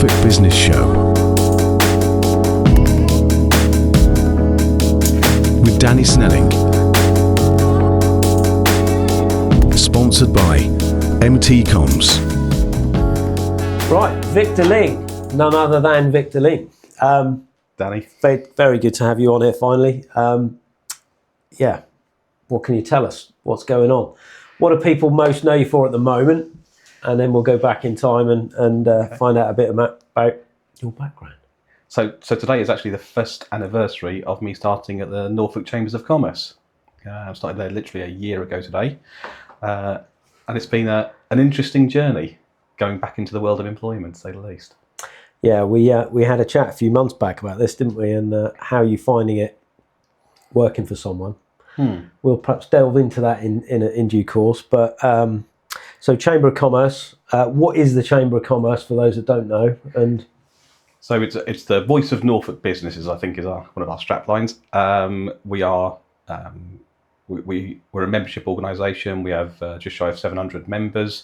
Norfolk Business Show with Danny Snelling. Sponsored by MT Comms. Right, Victor Ling, none other than Victor Ling. Danny. Very good to have you on here finally. What can you tell us? What's going on? What do people most know you for at the moment? And then we'll go back in time and find out a bit about your background. So today is actually the first anniversary of me starting at the Norfolk Chambers of Commerce. I started there literally a year ago today. And it's been an interesting journey going back into the world of employment, to say the least. Yeah, we had a chat a few months back about this, didn't we? And how are you finding it working for someone? We'll perhaps delve into that in due course. But so Chamber of Commerce, what is the Chamber of Commerce for those that don't know? And so it's the voice of Norfolk businesses, I think, is one of our strap lines. We're a membership organisation. We have just shy of 700 members,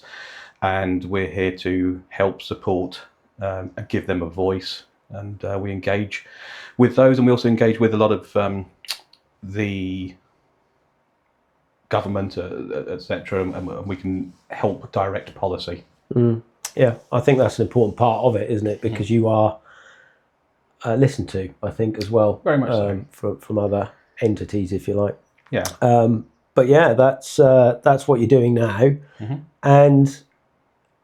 and we're here to help support and give them a voice. And we engage with those, and we also engage with a lot of the government, etc., and we can help direct policy. Yeah, I think that's an important part of it, isn't it? Because you are listened to, I think, as well. Very much so. From other entities, if you like. Yeah. But yeah, that's what you're doing now, and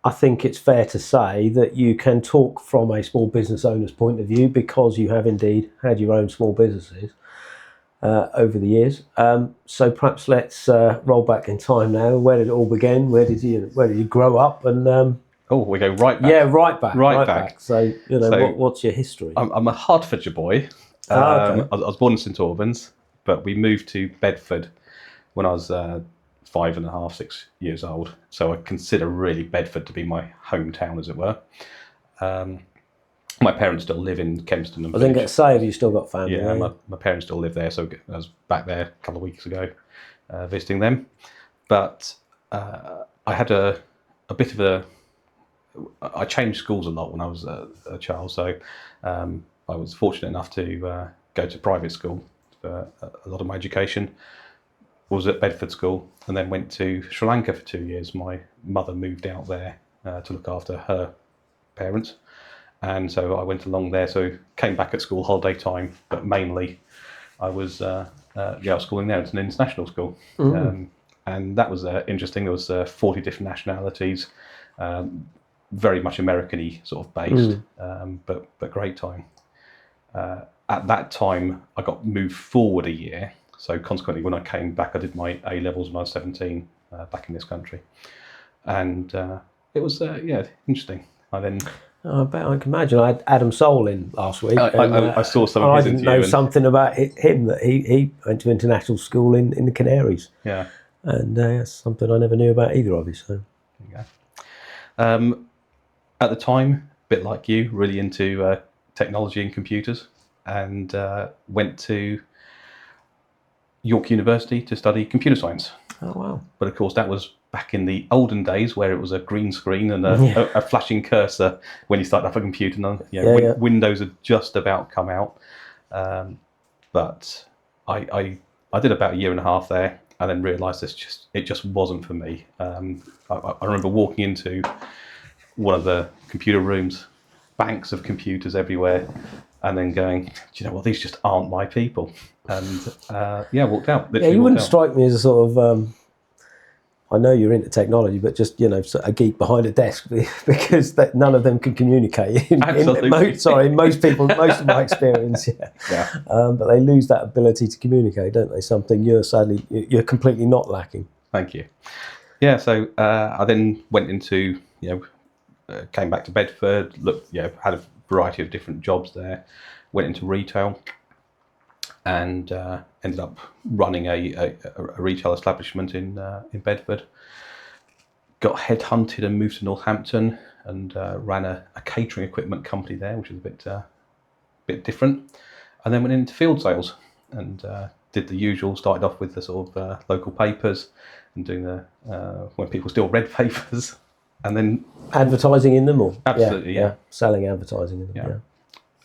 I think it's fair to say that you can talk from a small business owner's point of view because you have indeed had your own small businesses over the years. So perhaps let's roll back in time now. Where did it all begin? Where did you grow up? And we go right back. Yeah, right back. So So, what's your history? I'm a Hertfordshire boy. Okay. I was born in St Albans, but we moved to Bedford when I was 5.5, 6 years old. So I consider really Bedford to be my hometown, as it were. My parents still live in Kempston. I was going to say, have you still got family? Yeah, my parents still live there, so I was back there a couple of weeks ago visiting them. But I had a bit of I changed schools a lot when I was a child, so I was fortunate enough to go to private school for a lot of my education. Was at Bedford School and then went to Sri Lanka for 2 years. My mother moved out there to look after her parents. And so I went along there, so came back at school holiday time, but mainly I was schooling there. It's an international school. And that was interesting. There was 40 different nationalities, very much American-y sort of based, but great time. At that time, I got moved forward a year. So consequently, when I came back, I did my A-levels when I was 17 back in this country. And it was, interesting. I bet I can imagine. I had Adam Soul in last week. I saw some of his interview. I didn't know something about him, that he went to international school in the Canaries. Yeah. And that's something I never knew about either of you. So. There you go. At the time, a bit like you, really into technology and computers, and went to York University to study computer science. Oh, wow. But of course, that was back in the olden days where it was a green screen and a flashing cursor when you started up a computer. And, Windows had just about come out. But I did about a year and a half there and then realised it just wasn't for me. I remember walking into one of the computer rooms, banks of computers everywhere, and then going, do you know what, these just aren't my people. And walked out. Yeah, you wouldn't strike me as a sort of, I know you're into technology, but just, sort of a geek behind a desk because none of them can communicate. Absolutely. Most of my experience, yeah. But they lose that ability to communicate, don't they? Something you're completely not lacking. Thank you. Yeah, so I then went into, came back to Bedford, had a variety of different jobs there, went into retail, and ended up running a retail establishment in Bedford. Got headhunted and moved to Northampton and ran a catering equipment company there, which was a bit different. And then went into field sales and did the usual. Started off with the sort of local papers and doing when people still read papers. and then Advertising in them, or Absolutely, yeah. selling advertising in them. Yeah. Yeah.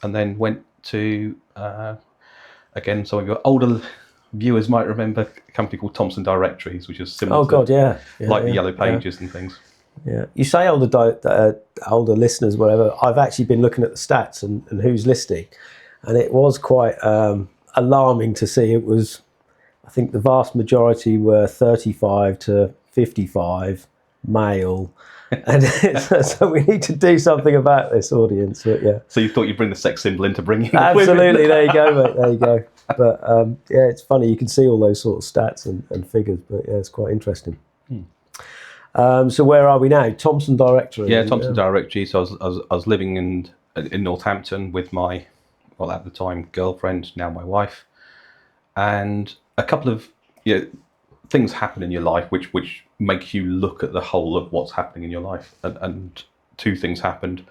and then went to again. Some of your older viewers might remember a company called Thomson Directories, which is similar Oh God, to yeah. the Yellow Pages and things. Yeah. You say older listeners, whatever. I've actually been looking at the stats and who's listening, and it was quite alarming to see. It was, I think, the vast majority were 35 to 55 male. And so we need to do something about this audience. But yeah, So you thought you'd bring the sex symbol in to bring in absolutely. There you go, mate. There you go. But yeah, it's funny. You can see all those sort of stats and figures. But yeah, it's quite interesting. So where are we now? Thomson Directory. Yeah, Thomson Directory. So I was living in Northampton with my, well, at the time, girlfriend, now my wife, and a couple of things happen in your life which make you look at the whole of what's happening in your life. And two things happened.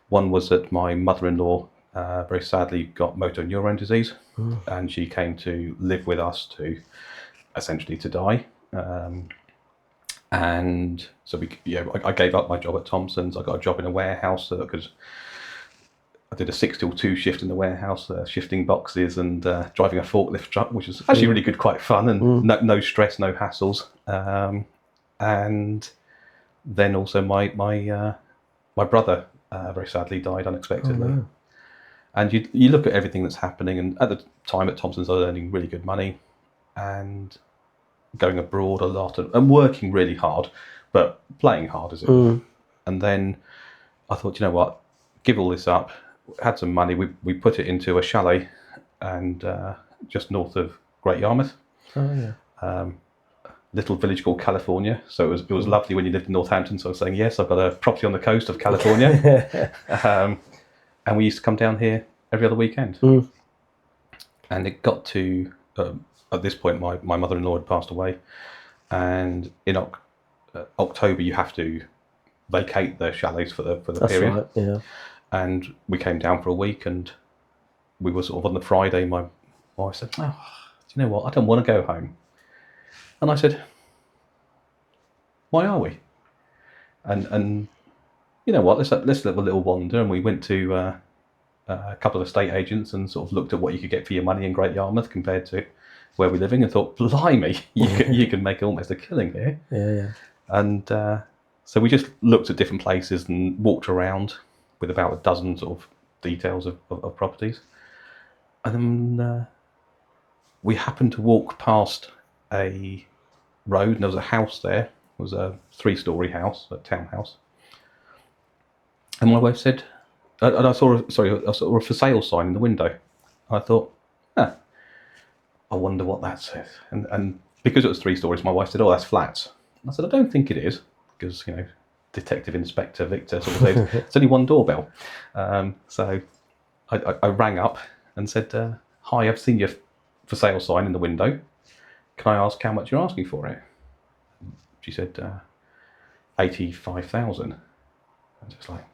One was that my mother-in-law very sadly got motor neurone disease, and she came to live with us to essentially to die. And so I gave up my job at Thomson's. I got a job in a warehouse so I did a 6 till 2 shift in the warehouse, shifting boxes and driving a forklift truck, which was actually really good, quite fun, and no stress, no hassles. And then also my brother very sadly died unexpectedly. Oh, no. And you look at everything that's happening, and at the time at Thomson's I was earning really good money and going abroad a lot and working really hard, but playing hard as it were. And then I thought, you know what, give all this up. Had some money, we put it into a chalet and just north of Great Yarmouth. Oh yeah. Little village called California. So it was lovely when you lived in Northampton. So I was saying, yes, I've got a property on the coast of California. And we used to come down here every other weekend. And it got to at this point my mother-in-law had passed away, and in October you have to vacate the chalets for the That's period. right. Yeah. And we came down for a week, and we were sort of on the Friday. My wife said, "Oh, do you know what? I don't want to go home." And I said, "Why are we?" And you know what? Let's have a little wander. And we went to a couple of estate agents and sort of looked at what you could get for your money in Great Yarmouth compared to where we're living, and thought, "Blimey, you can make almost a killing here." Yeah. And so we just looked at different places and walked around with about a dozen sort of details of properties. And then we happened to walk past a road, and there was a house there. It was a 3-story house, a townhouse. And my wife said, and I saw a for sale sign in the window. I thought, I wonder what that says. And because it was 3 stories, my wife said, "Oh, that's flats." And I said, "I don't think it is," because Detective Inspector Victor sort of said, "It's only 1 doorbell." So I rang up and said, "Hi, I've seen your for sale sign in the window. Can I ask how much you're asking for it?" She said, 85,000. And just like,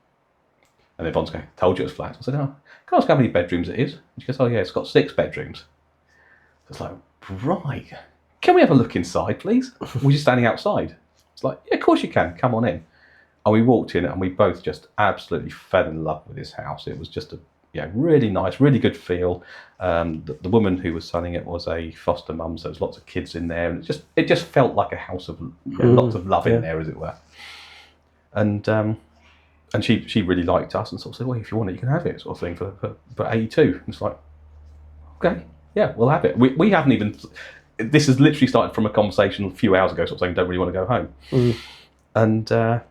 and everyone's going, "Told you it was flats." I said, "Oh, can I ask how many bedrooms it is?" And she goes, "Oh yeah, it's got 6 bedrooms." It's like, right, can we have a look inside, please? We're just standing outside. It's like, yeah, of course you can. Come on in. And we walked in, and we both just absolutely fell in love with this house. It was just really nice, really good feel. The woman who was selling it was a foster mum, so there's lots of kids in there, and it just felt like a house of lots of love in there, as it were. And she really liked us, and sort of said, "Well, if you want it, you can have it," sort of thing for 82. And it's like, okay, yeah, we'll have it. We haven't even. This has literally started from a conversation a few hours ago, sort of saying, "Don't really want to go home," and so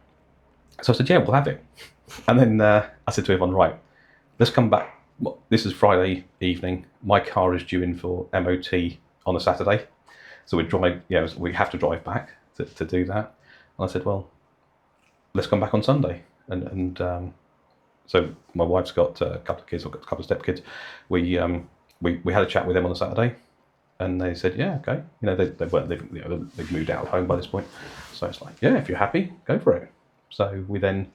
I said, "Yeah, we'll have it." And then I said to everyone, "Right, let's come back. This is Friday evening. My car is due in for MOT on a Saturday, so we have to drive back to do that." And I said, "Well, let's come back on Sunday." And so my wife's got a couple of kids. I've got a couple of stepkids. We had a chat with them on a Saturday, and they said, "Yeah, okay." They weren't living. They've moved out of home by this point. So it's like, "Yeah, if you're happy, go for it." So we then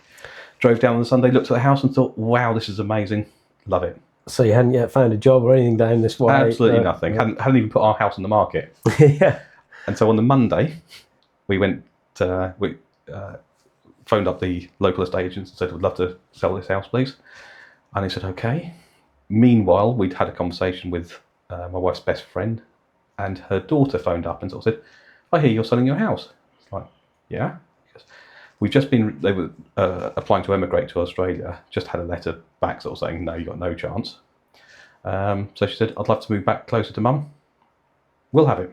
drove down on the Sunday, looked at the house, and thought, "Wow, this is amazing. Love it." So you hadn't yet found a job or anything down this way? Absolutely nothing. Yeah. Hadn't even put our house on the market. Yeah. And so on the Monday, we went. phoned up the local estate agents and said, "We'd love to sell this house, please." And he said, "Okay." Meanwhile, we'd had a conversation with my wife's best friend, and her daughter phoned up and sort of said, "I hear you're selling your house." It's like, "Yeah." We've just been, they were applying to emigrate to Australia, just had a letter back sort of saying, "No, you've got no chance." So she said, "I'd love to move back closer to mum. We'll have it."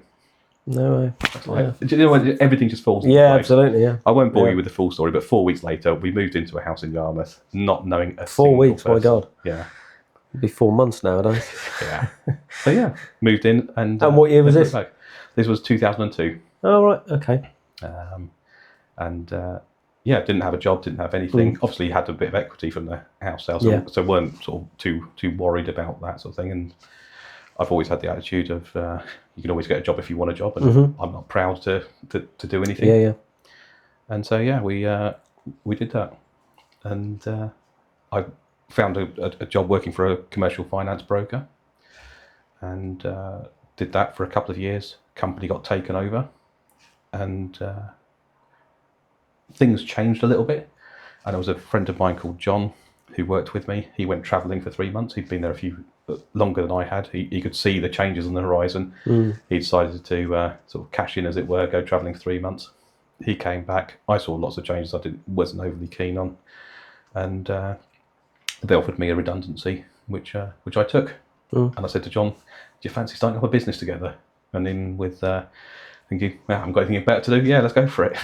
No way. Like, do you know what? Everything just falls into Yeah, place. absolutely. Yeah. I won't bore you with the full story, but 4 weeks later, we moved into a house in Yarmouth, not knowing a 4 single weeks. person. My God. Yeah. It'd be 4 months nowadays. Yeah. So yeah, moved in and. And what year was never this? looked back. This was 2002. Oh right. Okay. Yeah, didn't have a job, didn't have anything. Obviously, had a bit of equity from the house sale, so weren't sort of too worried about that sort of thing. And I've always had the attitude of you can always get a job if you want a job, and I'm not proud to do anything. Yeah. Yeah. And so yeah, we did that, and I found a job working for a commercial finance broker, and did that for a couple of years. Company got taken over, and things changed a little bit. And there was a friend of mine called John who worked with me. He went travelling for 3 months. He'd been there longer than I had. He could see the changes on the horizon. He decided to sort of cash in, as it were, go travelling for 3 months. He came back. I saw lots of changes I wasn't overly keen on, and they offered me a redundancy, which I took. And I said to John, "Do you fancy starting up a business together?" And then with thinking, "Well, I haven't got anything better to do. Yeah, let's go for it."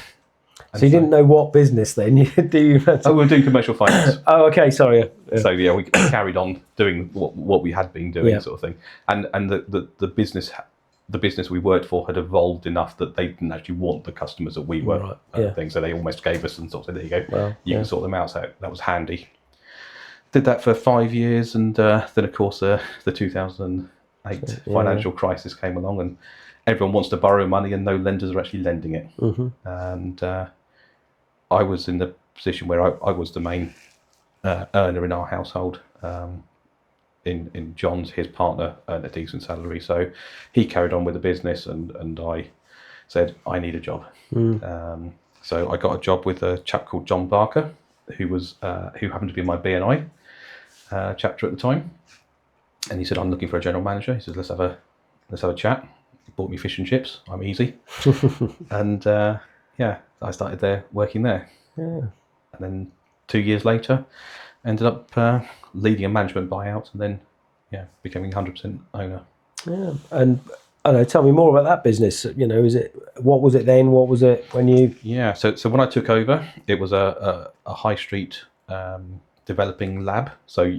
So you didn't know what business then? Do you? Oh, we were doing commercial finance. Oh, okay. Sorry. Yeah. So yeah, we carried on doing what we had been doing, sort of thing. And the business we worked for had evolved enough that they didn't actually want the customers that we were. Thing. So they almost gave us and sort of said, "There you go, Well, you can sort them out." So that was handy. Did that for 5 years, and then of course the 2008 financial crisis came along, and everyone wants to borrow money, and no lenders are actually lending it. And I was in the position where I was the main earner in our household. In John's, his partner earned a decent salary, so he carried on with the business, and I said, "I need a job." So I got a job with a chap called John Barker, who happened to be my B&I chapter at the time, and he said, "I'm looking for a general manager." He said, let's have a chat." He bought me fish and chips. I'm easy. And I started there, working there. And then 2 years later, ended up leading a management buyout, and then becoming 100% owner. Yeah. And I don't know, tell me more about that business. What was it then? What was it when you? Yeah. So when I took over, it was a high street developing lab. So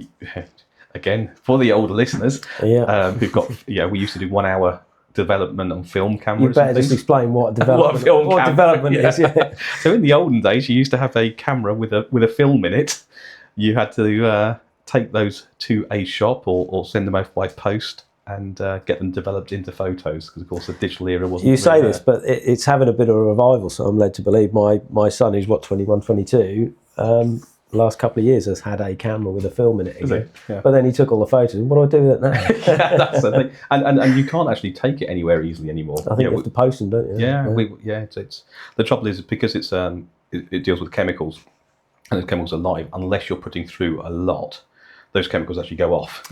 again, for the older listeners, who've got we used to do 1 hour development on film cameras. You better just explain what development, development is. Yeah. So in the olden days, you used to have a camera with a film in it. You had to take those to a shop or send them off by post and get them developed into photos, because of course the digital era wasn't. You say this, but it's having a bit of a revival. So I'm led to believe my son, who's 21, 22. The last couple of years has had a camera with a film in it again. But then he took all the photos. What do I do with it now? That's the thing. And you can't actually take it anywhere easily anymore. I think you have to post them, don't you? It's the trouble is, because it's it deals with chemicals, and the chemicals are live. Unless you're putting through a lot, those chemicals actually go off.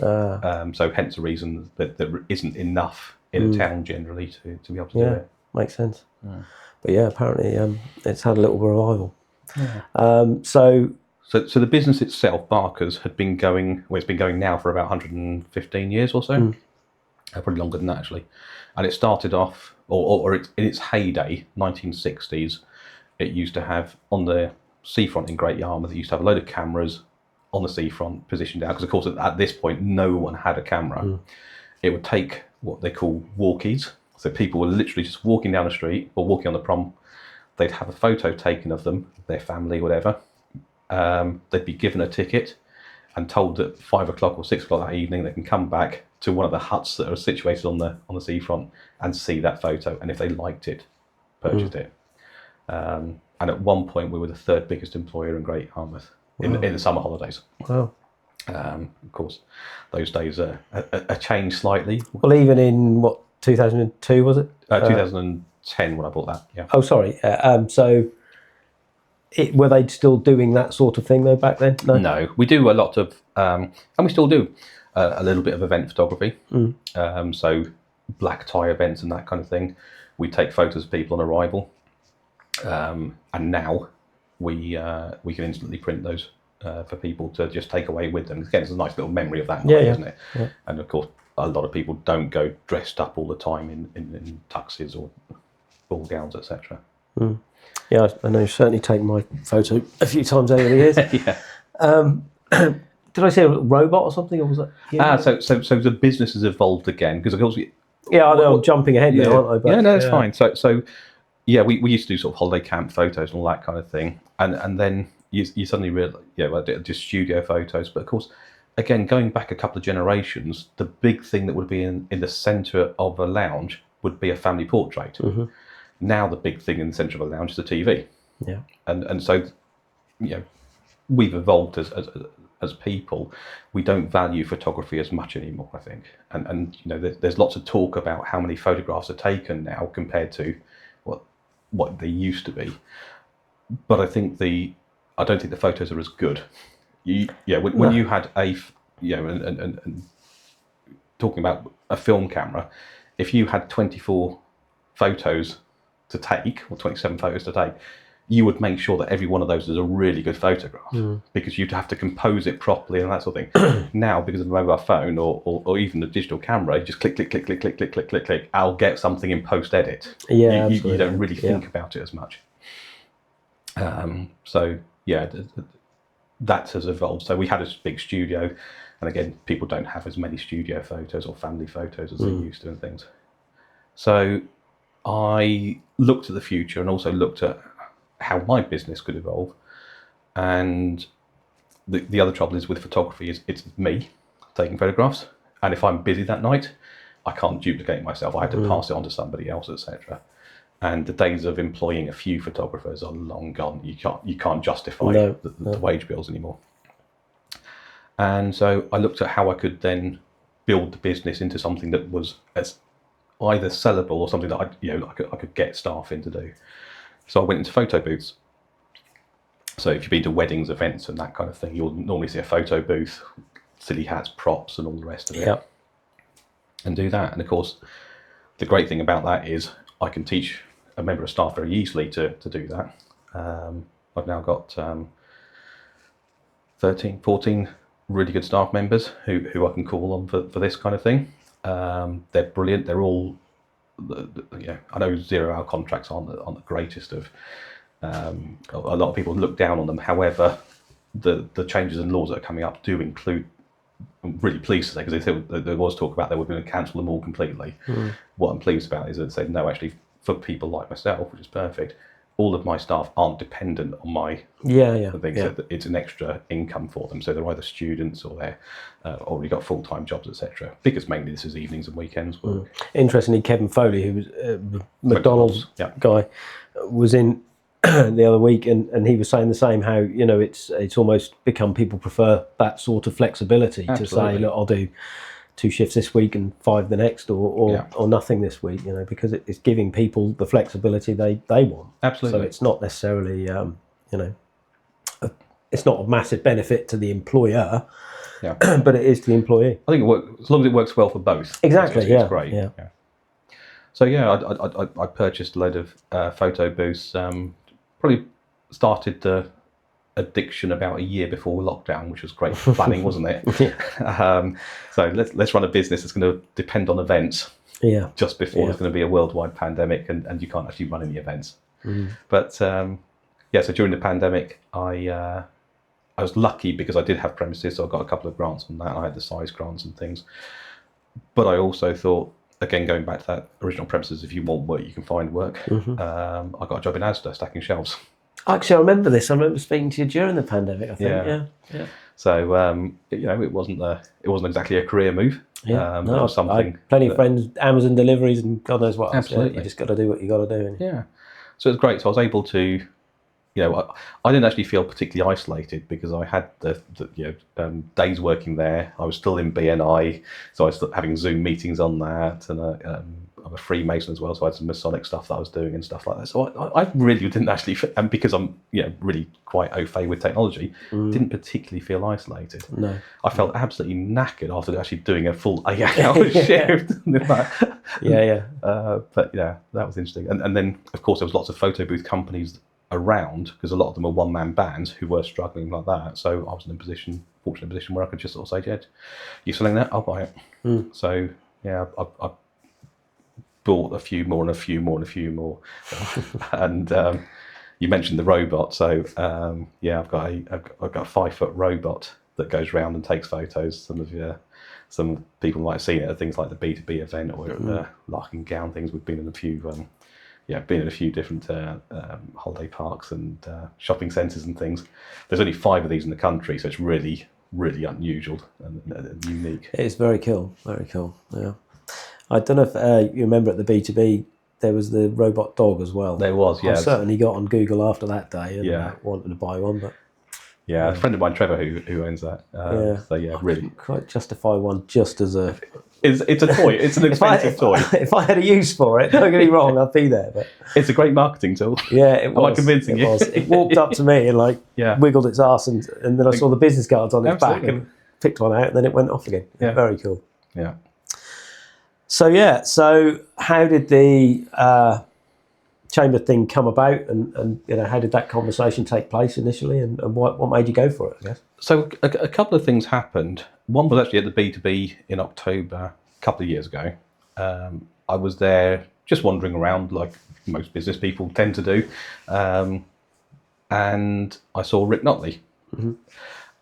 So hence the reason that there isn't enough in a town generally to be able to do it. Makes sense. But apparently it's had a little revival. So the business itself, Barker's, had been going. Well, it's been going now for about 115 years or so, probably longer than that actually. And it started off, or in its heyday, 1960s. It used to have on the seafront in Great Yarmouth. It used to have a load of cameras on the seafront positioned out, because of course at this point no one had a camera. It would take what they call walkies. So people were literally just walking down the street or walking on the prom. They'd have a photo taken of them, their family, whatever. They'd be given a ticket and told that 5 o'clock or 6 o'clock that evening they can come back to one of the huts that are situated on the seafront and see that photo, and if they liked it, purchased it. And at one point we were the 3rd biggest employer in Great Yarmouth in the summer holidays. Wow. Of course, those days are changed slightly. Well, even in 2002 was it? 2010 when I bought that. Yeah. Oh, sorry. So were they still doing that sort of thing though back then? No, we do a lot of, and we still do a little bit of event photography. So black tie events and that kind of thing. We take photos of people on arrival, and now we can instantly print those for people to just take away with them. Again, it's a nice little memory of that night, isn't it? Yeah. And of course, a lot of people don't go dressed up all the time in tuxes or ball gowns, etc. Yeah, I know. Certainly take my photo a few times over the years. Yeah. Did I say a robot or something, or was that? So the business has evolved again because of course. Yeah, I know. I'm jumping ahead now, aren't I? But, yeah, no, it's fine. So yeah, we used to do sort of holiday camp photos and all that kind of thing, and then you suddenly realise, I did just studio photos, but of course, again, going back a couple of generations, the big thing that would be in the centre of a lounge would be a family portrait. Now the big thing in the centre of a lounge is a TV. Yeah. And so, we've evolved as people. We don't value photography as much anymore, I think. And there's lots of talk about how many photographs are taken now compared to what they used to be. But I don't think the photos are as good. When you had and talking about a film camera, if you had 24 photos to take, or 27 photos to take, you would make sure that every one of those is a really good photograph because you'd have to compose it properly and that sort of thing. Now, because of a mobile phone or even the digital camera, you just click, click, click, click, click, click, click, click, click. I'll get something in post-edit. Yeah, you don't really think about it as much. That has evolved. So we had a big studio, and again, people don't have as many studio photos or family photos as they used to and things. So I looked at the future and also looked at how my business could evolve. And the other trouble is with photography is it's me taking photographs, and if I'm busy that night, I can't duplicate myself. I have to pass it on to somebody else, etc. And the days of employing a few photographers are long gone. You can't justify the wage bills anymore. And so I looked at how I could then build the business into something that was as either sellable or something that I could get staff in to do. So I went into photo booths. So if you've been to weddings, events, and that kind of thing, you'll normally see a photo booth, silly hats, props, and all the rest of it, and do that. And of course, the great thing about that is I can teach a member of staff very easily to do that. I've now got 14 really good staff members who I can call on for this kind of thing. They're brilliant. They're all, I know 0-hour contracts aren't the greatest of. A lot of people look down on them. However, the changes in laws that are coming up do include. I'm really pleased to say, because there was talk about they were going to cancel them all completely. What I'm pleased about is that they said no, actually, for people like myself, which is perfect, all of my staff aren't dependent on my things. So it's an extra income for them. So they're either students or they're already got full-time jobs, etc. Because mainly this is evenings and weekends work. Interestingly, Kevin Foley, who was McDonald's guy, was in the other week, and he was saying the same. How it's almost become people prefer that sort of flexibility. Absolutely. To say, look, I'll do 2 shifts this week and 5 the next, or nothing this week. Because it's giving people the flexibility they want. Absolutely. So it's not necessarily it's not a massive benefit to the employer, but it is to the employee. I think it works as long as it works well for both. Exactly. It's great. Yeah. So I purchased a load of photo booths. Probably started the addiction about a year before lockdown, which was great planning, wasn't it? So let's run a business that's going to depend on events. Just before there's going to be a worldwide pandemic, and you can't actually run any events. But so during the pandemic, I was lucky because I did have premises, so I got a couple of grants on that. I had the size grants and things. But I also thought, again, going back to that original premises, if you want work, you can find work. I got a job in Asda stacking shelves. Actually, I remember this. I remember speaking to you during the pandemic, I think. Yeah. So it wasn't exactly a career move. It was something. I had plenty of friends, Amazon deliveries, and God knows what else. Absolutely, you just got to do what you got to do. So it was great. So I was able to. I didn't actually feel particularly isolated because I had the days working there. I was still in BNI, so I was still having Zoom meetings on that, and I I'm a Freemason as well, so I had some Masonic stuff that I was doing and stuff like that. So I really didn't actually, and because I'm really quite au fait with technology, didn't particularly feel isolated. No. I felt absolutely knackered after actually doing a full 8-hour shift. Yeah. But yeah, that was interesting. And then, of course, there was lots of photo booth companies around, because a lot of them are one-man bands who were struggling like that. So I was in a fortunate position where I could just sort of say, "Jed, you're selling that? I'll buy it." So yeah, I bought a few more and a few more and a few more. And you mentioned the robot, so yeah, I've got a 5-foot robot that goes around and takes photos. Some people might have seen it at things like the B2B event or Larkin Gown things. We've been in a few. Been in a few different holiday parks and shopping centres and things. There's only 5 of these in the country, so it's really, really unusual and unique. It's very cool, very cool. Yeah, I don't know if you remember at the B2B there was the robot dog as well. There was, yeah. I certainly got on Google after that day and wanted to buy one, but a friend of mine, Trevor, who owns that. So yeah, I really couldn't quite justify one just as a. It's a toy. It's an expensive toy. If I had a use for it, don't get me wrong, I'd be there. But it's a great marketing tool. yeah, it was. Am I convincing you? It walked up to me and wiggled its arse, and then I saw the business cards on its back and picked one out, and then it went off again. Yeah, very cool. Yeah. So how did the chamber thing come about, and how did that conversation take place initially, and what made you go for it, I guess? So a couple of things happened. One was actually at the B2B in October a couple of years ago. I was there just wandering around like most business people tend to do, and I saw Rick Notley.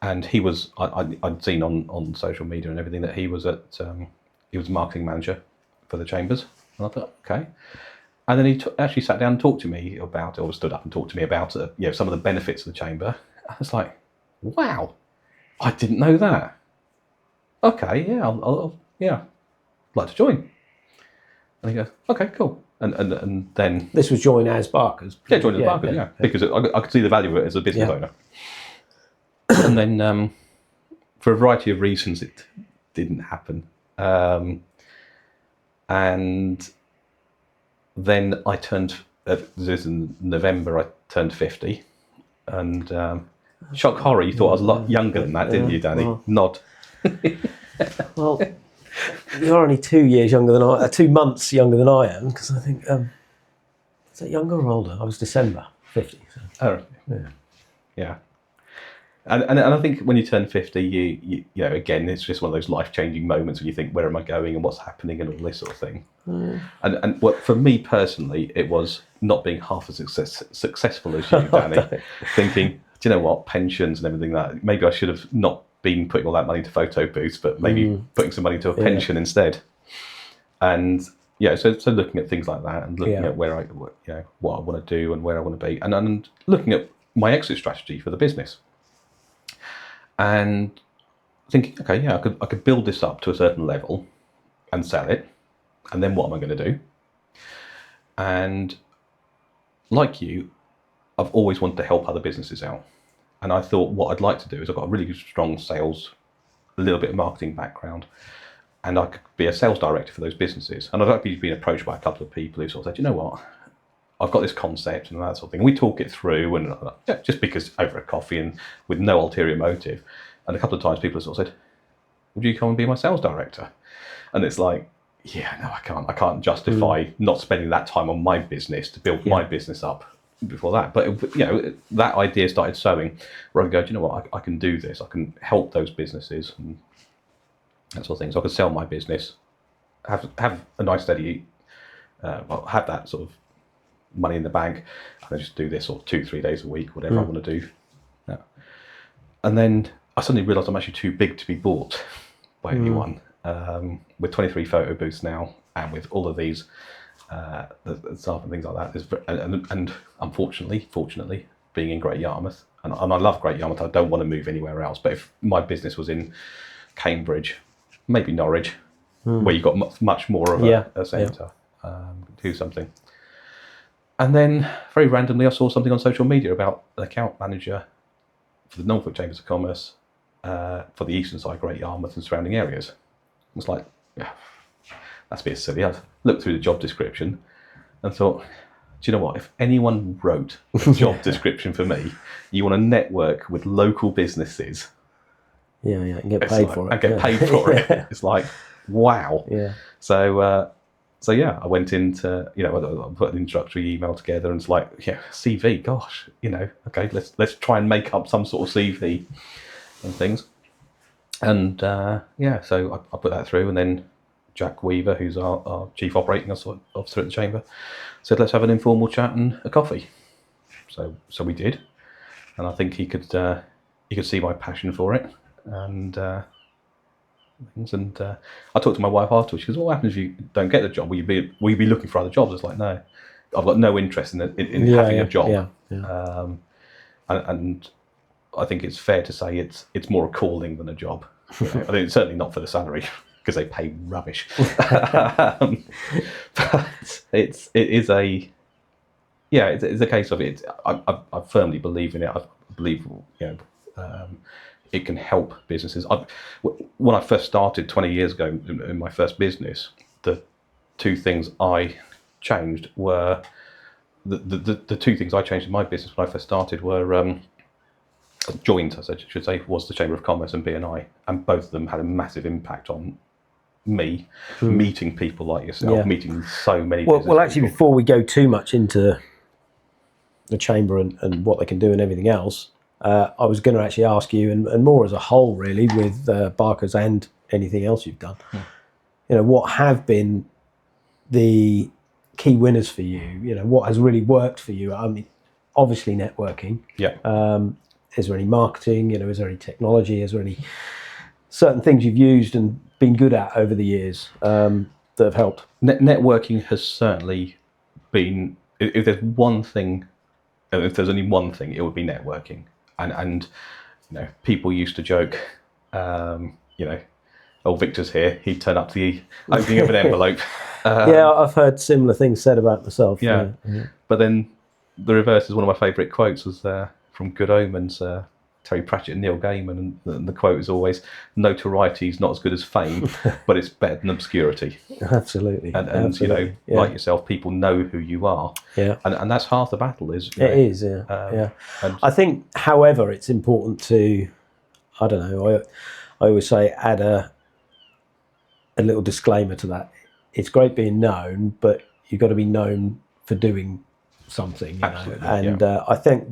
And he was, I'd seen on social media and everything that he was he was marketing manager for the chambers, and I thought, okay. And then he actually sat down and talked to me about it, or stood up and talked to me about some of the benefits of the chamber. I was like, wow, I didn't know that. Okay, yeah, I'll I'd like to join. And he goes, okay, cool. And then this was join as Barkers. Yeah, join as Barkers, because I could see the value of it as a business owner. And then for a variety of reasons, it didn't happen. And then I turned, this is in November, I turned 50. And shock horror, you thought I was a lot younger than that, didn't you, Danny? Well, Nod. Well, you're only 2 years younger than 2 months younger than I am, because I think, is that younger or older? I was December 50. So. Oh, yeah. And I think when you turn 50, you know, again, it's just one of those life-changing moments when you think, where am I going and what's happening and all this sort of thing. And what for me personally, it was not being half as successful as you, Danny, thinking, do you know what, pensions and everything that, maybe I should have not been putting all that money into photo booths, but maybe putting some money into a pension instead. And so looking at things like that and looking at where what I want to do and where I want to be, and looking at my exit strategy for the business. And thinking, okay, I could build this up to a certain level and sell it, and then what am I going to do? And like you, I've always wanted to help other businesses out. And I thought what I'd like to do is I've got a really strong sales, a little bit of marketing background, and I could be a sales director for those businesses. And I've actually been approached by a couple of people who sort of said, you know what, I've got this concept and that sort of thing. And we talk it through, and just because over a coffee and with no ulterior motive. And a couple of times people have sort of said, would you come and be my sales director? And it's like, no, I can't. I can't justify not spending that time on my business to build my business up before that. But that idea started sowing, where I go, do you know what, I can do this. I can help those businesses and that sort of thing. So I can sell my business, have a nice steady, have that sort of money in the bank, and then just do this sort of 2-3 days a week, whatever I want to do. Yeah. And then I suddenly realised I'm actually too big to be bought by anyone. With 23 photo booths now, and with all of these the staff and things like that, and unfortunately, fortunately, being in Great Yarmouth, and I love Great Yarmouth, I don't want to move anywhere else. But if my business was in Cambridge, maybe Norwich, where you've got much more of a centre, do something. And then very randomly, I saw something on social media about an account manager for the Norfolk Chambers of Commerce for the eastern side, Great Yarmouth and surrounding areas. It's like, that's a bit silly. I looked through the job description and thought, do you know what? If anyone wrote a job description for me, you want to network with local businesses. Yeah, and get paid for it. And get paid for it. It's like, wow. Yeah. So yeah, I went into, I put an introductory email together, and it's like, yeah, CV, gosh, okay, let's try and make up some sort of CV and things. And so I put that through, and then Jack Weaver, who's our chief operating officer at the chamber, said, let's have an informal chat and a coffee. So we did, and I think he could see my passion for it, and things. And I talked to my wife afterwards. She goes, "What happens if you don't get the job? Will you be looking for other jobs?" It's like, no, I've got no interest in having a job. Yeah. And I think it's fair to say it's more a calling than a job. I think it's certainly not for the salary, because they pay rubbish. But it's a case of it. I firmly believe in it. I believe it can help businesses. When I first started 20 years ago in my first business, the two things I changed were the two things I changed in my business when I first started were joined, as I should say, was the Chamber of Commerce and BNI, and both of them had a massive impact on me, meeting people like yourself, meeting so many business well, actually, people. before we go too much into the chamber and what they can do and everything else, I was going to actually ask you, and more as a whole, really, with Barker's and anything else you've done, what have been the key winners for you? What has really worked for you? I mean, obviously networking. Yeah. Is there any marketing? Is there any technology? Is there any certain things you've used and been good at over the years that have helped? Networking has certainly been. If there's one thing, if there's only one thing, it would be networking. And people used to joke, Victor's here. He'd turn up to the opening of an envelope. I've heard similar things said about myself. Yeah. But then the reverse is one of my favourite quotes was from Good Omens, Terry Pratchett and Neil Gaiman, and the quote is always, "Notoriety is not as good as fame, but it's better than obscurity." Absolutely. And Absolutely. like yourself, people know who you are. Yeah. And that's half the battle. It is. And I think, however, it's important to, I don't know, I always say add a little disclaimer to that. It's great being known, but you've got to be known for doing something. Absolutely, And I think,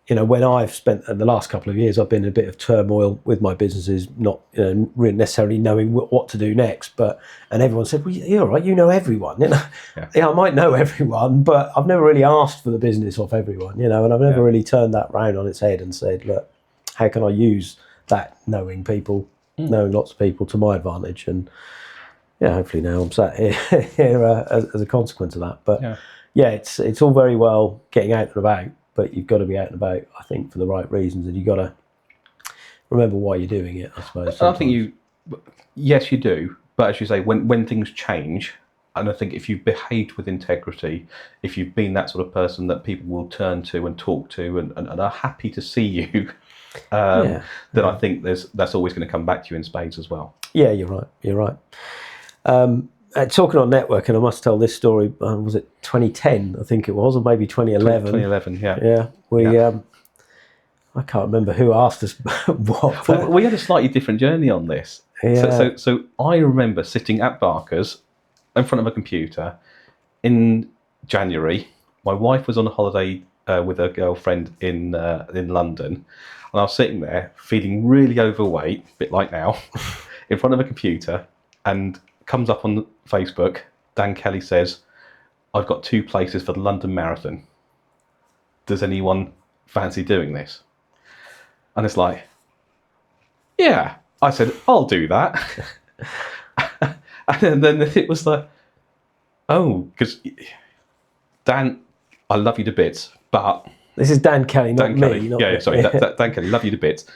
when I've spent the last couple of years, I've been in a bit of turmoil with my businesses, not really necessarily knowing what to do next. And everyone said, "Well, you're all right. You know everyone." Yeah, I might know everyone, but I've never really asked for the business off everyone. And I've never really turned that round on its head and said, "Look, how can I use that knowing people, knowing lots of people to my advantage?" And hopefully now I'm sat here as a consequence of that. But it's all very well getting out and about, but you've got to be out and about, I think, for the right reasons, and you've got to remember why you're doing it, I suppose. I think yes, you do. But as you say, when things change, and I think if you've behaved with integrity, if you've been that sort of person that people will turn to and talk to and are happy to see you, then I think that's always going to come back to you in spades as well. Yeah, you're right. Talking on networking, I must tell this story. Was it 2010? I think it was, or maybe 2011. 2011, yeah. Yeah, I can't remember who asked us what. Well, we had a slightly different journey on this. Yeah. So I remember sitting at Barker's in front of a computer in January. My wife was on a holiday with her girlfriend in London, and I was sitting there feeling really overweight, a bit like now, in front of a computer, and comes up on Facebook, Dan Kelly says, "I've got 2 places for the London Marathon. Does anyone fancy doing this?" And it's like, yeah. I said, "I'll do that." And then it was like, oh, because Dan, I love you to bits, but... This is Dan Kelly, not Dan Kelly. me. Not yeah, sorry, Dan Kelly, love you to bits.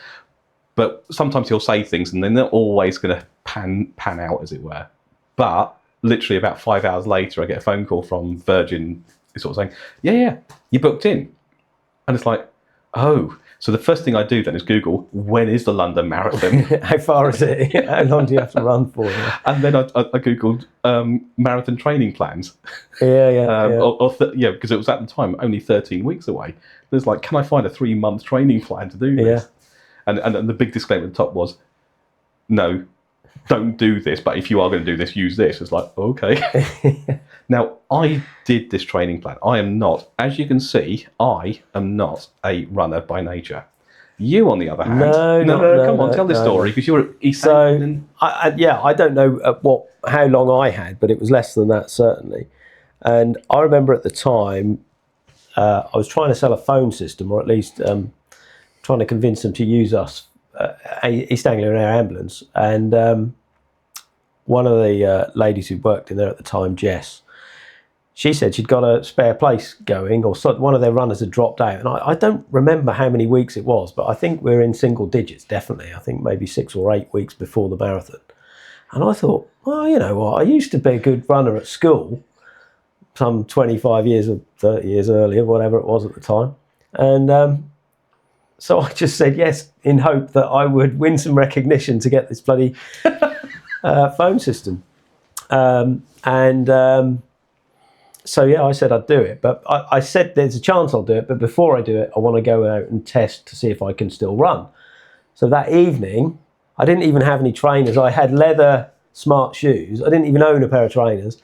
But sometimes he'll say things and then they're always going to pan out, as it were. But literally about 5 hours later, I get a phone call from Virgin sort of saying, yeah, you booked in. And it's like, oh, so the first thing I do then is Google, when is the London Marathon? How far is it? How long do you have to run for? Yeah, And then I Googled marathon training plans. yeah. Because it was at the time only 13 weeks away. There's like, can I find a 3-month training plan to do this? And the big disclaimer at the top was, no, don't do this. But if you are going to do this, use this. It's like, okay. Now, I did this training plan. I am not, as you can see, I am not a runner by nature. You, on the other hand, No, come on, tell this story, because you're at East So, End. I don't know how long I had, but it was less than that, certainly. And I remember at the time, I was trying to sell a phone system, or at least trying to convince them to use us, East Anglia Air Ambulance. And one of the ladies who worked in there at the time, Jess, she said she'd got a spare place going, or so one of their runners had dropped out. And I don't remember how many weeks it was, but I think we're in single digits, definitely. I think maybe 6 or 8 weeks before the marathon. And I thought, well, you know what, I used to be a good runner at school, some 25 years or 30 years earlier, whatever it was at the time. And so I just said yes, in hope that I would win some recognition to get this bloody phone system. So yeah, I said I'd do it, but I said there's a chance I'll do it, but before I do it, I want to go out and test to see if I can still run. So that evening, I didn't even have any trainers. I had leather smart shoes. I didn't even own a pair of trainers.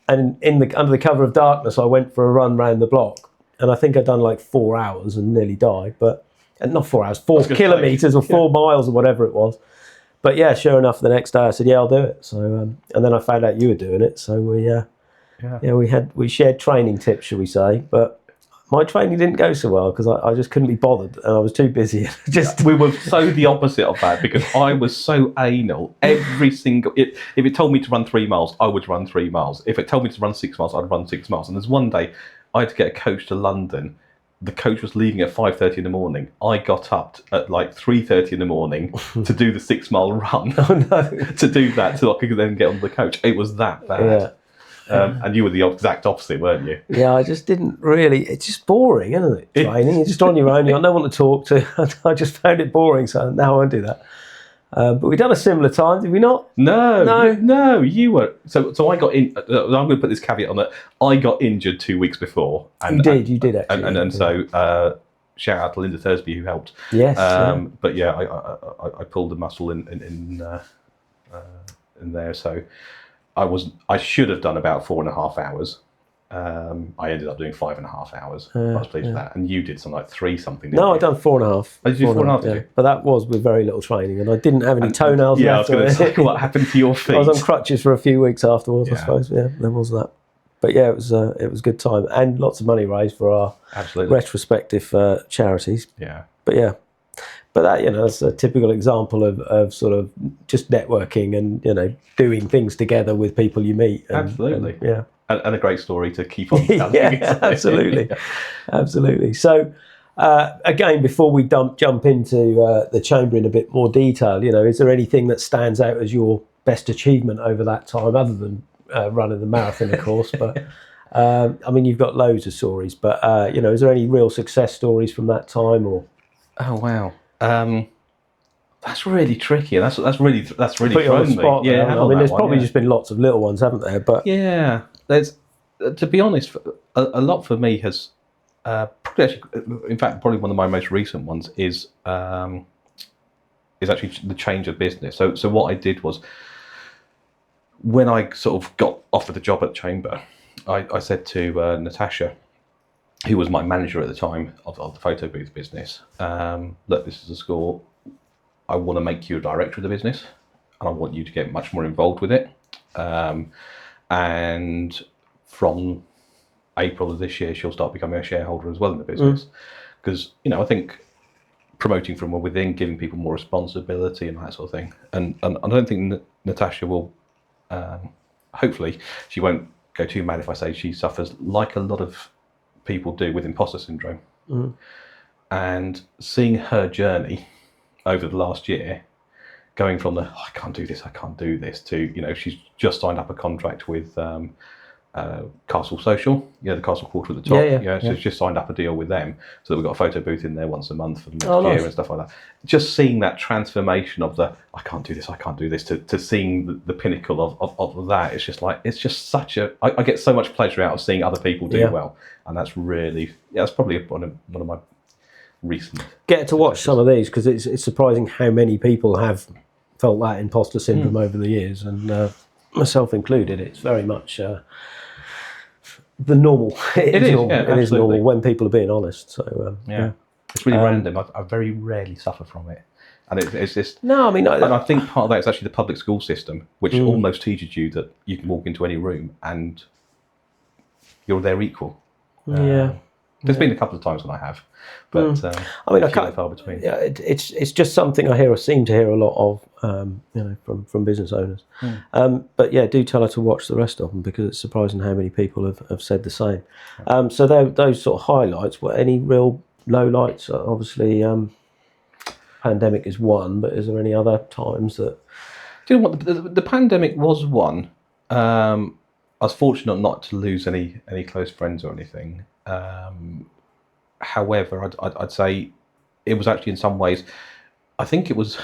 And under the cover of darkness, I went for a run round the block. And I think I'd done like 4 hours and nearly died, and not 4 hours, 4 kilometres or 4 miles or whatever it was. But yeah, sure enough, the next day I said, yeah, I'll do it. So, and then I found out you were doing it. So we shared training tips, shall we say, but my training didn't go so well because I just couldn't be bothered and I was too busy. We were so the opposite of that, because I was so anal. Every single, if it told me to run 3 miles, I would run 3 miles. If it told me to run 6 miles, I'd run 6 miles. And there's one day I had to get a coach to London. The coach was leaving at 5:30 in the morning. I got up at like 3:30 in the morning to do the 6 mile run. Oh no! To do that so I could then get on the coach. It was that bad. Yeah. And you were the exact opposite, weren't you? Yeah, I just didn't really. It's just boring, isn't it? Training, you're just on your own. You've got no one to talk to. I just found it boring, so now I won't do that. But we've done a similar time, did we not? No. You were. So I got in. I'm going to put this caveat on that. I got injured 2 weeks before. And, you did actually. So shout out to Linda Thursby who helped. Yes. But yeah, I pulled the muscle in there. So I should have done about 4.5 hours. I ended up doing 5.5 hours. I was pleased with that. And you did something like 3 something. No, I done 4.5. Oh, did you do 4.5? Did you? But that was with very little training, and I didn't have any toenails yeah, left. I was going to say, what happened to your feet? I was on crutches for a few weeks afterwards, I suppose. Yeah, there was that. But yeah, it was a good time, and lots of money raised for our retrospective charities. Yeah. But yeah. But that, that's a typical example of sort of just networking and, doing things together with people you meet. Absolutely. Yeah. And a great story to keep on telling. Yeah, absolutely. Absolutely. So, again, before we jump into the chamber in a bit more detail, is there anything that stands out as your best achievement over that time, other than running the marathon, of course? But, you've got loads of stories, but, is there any real success stories from that time? Or? Oh, wow. That's really tricky. That's really Put you on the spot, me. Yeah, there's probably just been lots of little ones, haven't there? But yeah, there's. To be honest, a lot for me has. In fact, probably one of my most recent ones is actually the change of business. So what I did was, when I sort of got offered the job at the Chamber, I said to Natasha, who was my manager at the time of the photo booth business, look, this is a school. I want to make you a director of the business, and I want you to get much more involved with it. And from April of this year, she'll start becoming a shareholder as well in the business. Because, I think promoting from within, giving people more responsibility and that sort of thing. And I don't think Natasha will, hopefully, she won't go too mad if I say she suffers, like a lot of people do, with imposter syndrome. And seeing her journey over the last year, going from I can't do this, to, she's just signed up a contract with Castle Social, the Castle Quarter at the top. So it's just signed up a deal with them, so that we've got a photo booth in there once a month for the next year and stuff like that. Just seeing that transformation of the I can't do this to seeing the pinnacle of that, it's just such a I get so much pleasure out of seeing other people do well, and that's really that's probably one of my recent. Get to watch some of these because it's surprising how many people have felt that imposter syndrome over the years, and myself included. It's very much the normal. It is normal. It is normal when people are being honest. So it's really random. I very rarely suffer from it, and it's just no. I mean, and I think part of that is actually the public school system, which almost teaches you that you can walk into any room and you're their equal. There's been a couple of times when I have, but I mean, few and far between. Yeah, it's just something I seem to hear a lot of, from business owners. But yeah, do tell her to watch the rest of them because it's surprising how many people have said the same. So those sort of highlights. Were any real lowlights? Obviously, pandemic is one, but is there any other times that? Do you know what the pandemic was one? I was fortunate not to lose any close friends or anything. However, I'd say it was actually in some ways, I think it was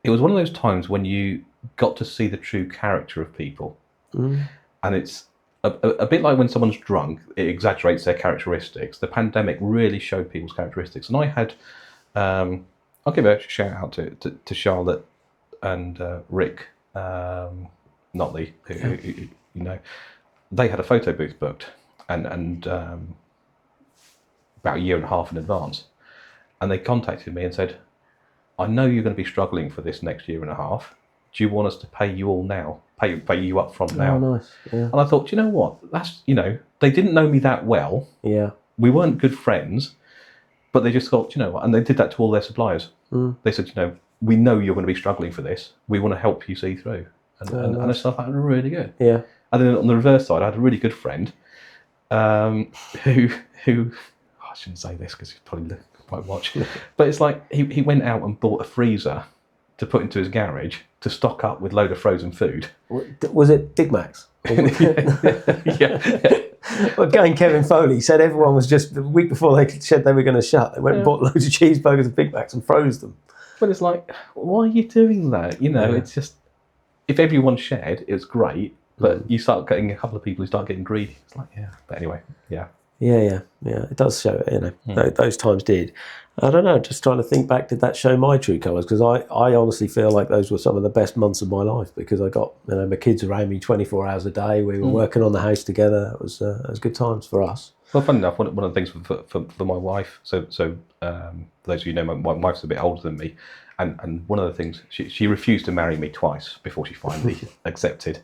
one of those times when you got to see the true character of people, and it's a bit like when someone's drunk, it exaggerates their characteristics. The pandemic really showed people's characteristics, and I had, I'll give a shout out to Charlotte and Rick Notley, who they had a photo booth booked, and about a year and a half in advance, and they contacted me and said, I know you're going to be struggling for this next year and a half. Do you want us to pay you all now? Pay you up front now? Oh, nice. Yeah. And I thought, do you know what? That's they didn't know me that well. Yeah. We weren't good friends, but they just thought, you know what? And they did that to all their suppliers. They said, we know you're going to be struggling for this. We want to help you see through. And I thought that was really good. Yeah. And then on the reverse side, I had a really good friend who I shouldn't say this because he probably might watch, but it's like he went out and bought a freezer to put into his garage to stock up with a load of frozen food. Was it Big Macs? Yeah. Well, again, Kevin Foley said everyone was just the week before they said they were going to shut. They went and bought loads of cheeseburgers and Big Macs and froze them. But it's like, why are you doing that? It's just, if everyone shared, it's great. But you start getting a couple of people who start getting greedy. It's like, But anyway, Yeah. It does show. Those times did. I don't know. Just trying to think back. Did that show my true colours? Because I honestly feel like those were some of the best months of my life because I got my kids around me 24 hours a day. We were working on the house together. It was good times for us. Well, funny enough, one of the things for my wife. So for those of you who know, my wife's a bit older than me, and one of the things she refused to marry me twice before she finally accepted,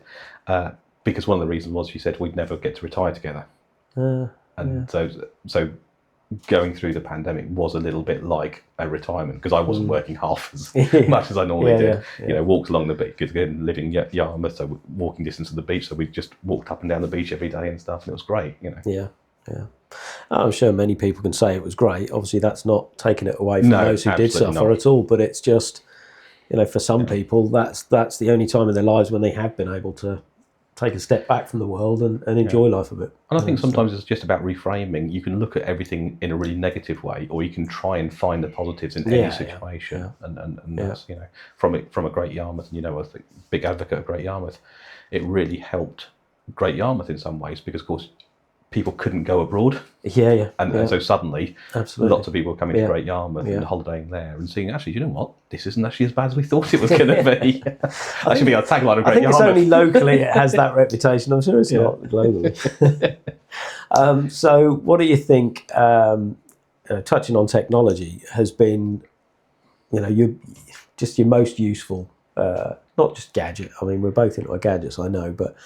because one of the reasons was she said we'd never get to retire together. So going through the pandemic was a little bit like a retirement because I wasn't working half as much as I normally did. Walked along the beach because again, living in Yarmouth, so walking distance to the beach. So we just walked up and down the beach every day and stuff, and it was great. Yeah. I'm sure many people can say it was great. Obviously, that's not taking it away from those who did suffer at all. But it's just, for some people, that's the only time in their lives when they have been able to take a step back from the world and enjoy life a bit. And I think sometimes it's just about reframing. You can look at everything in a really negative way, or you can try and find the positives in any situation. And that's, from a Great Yarmouth, and I was a big advocate of Great Yarmouth. It really helped Great Yarmouth in some ways because, of course, people couldn't go abroad. And so suddenly, lots of people were coming to Great Yarmouth and holidaying there and seeing, actually, you know what? This isn't actually as bad as we thought it was going to be. That should be our tagline of Great Yarmouth. I think it's only locally it has that reputation. I'm sure it's not globally. So what do you think, touching on technology, has been, your most useful not just gadget. I mean, we're both into our gadgets, I know, but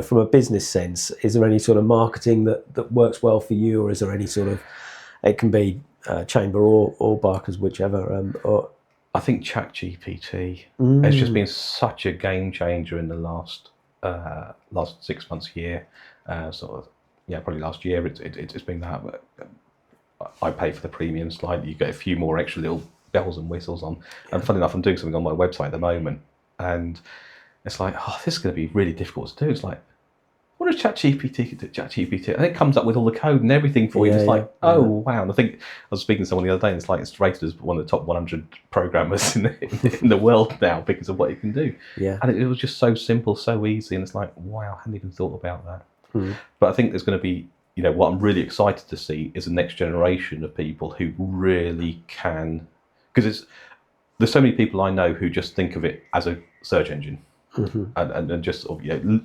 from a business sense, is there any sort of marketing that works well for you, or is there any sort of? It can be Chamber or Barker's, whichever. I think ChatGPT has just been such a game changer in the last 6 months, year, probably last year. It's been that. I pay for the premium slide. You get a few more extra little bells and whistles on. And funny enough, I'm doing something on my website at the moment. And it's like, this is going to be really difficult to do. It's like, what where's ChatGPT? And it comes up with all the code and everything for you. It's like, oh, wow. And I think I was speaking to someone the other day, and it's like it's rated as one of the top 100 programmers in the world now because of what it can do. Yeah. And it was just so simple, so easy. And it's like, wow, I hadn't even thought about that. But I think there's going to be, what I'm really excited to see is the next generation of people who really can, because there's so many people I know who just think of it as a search engine. And just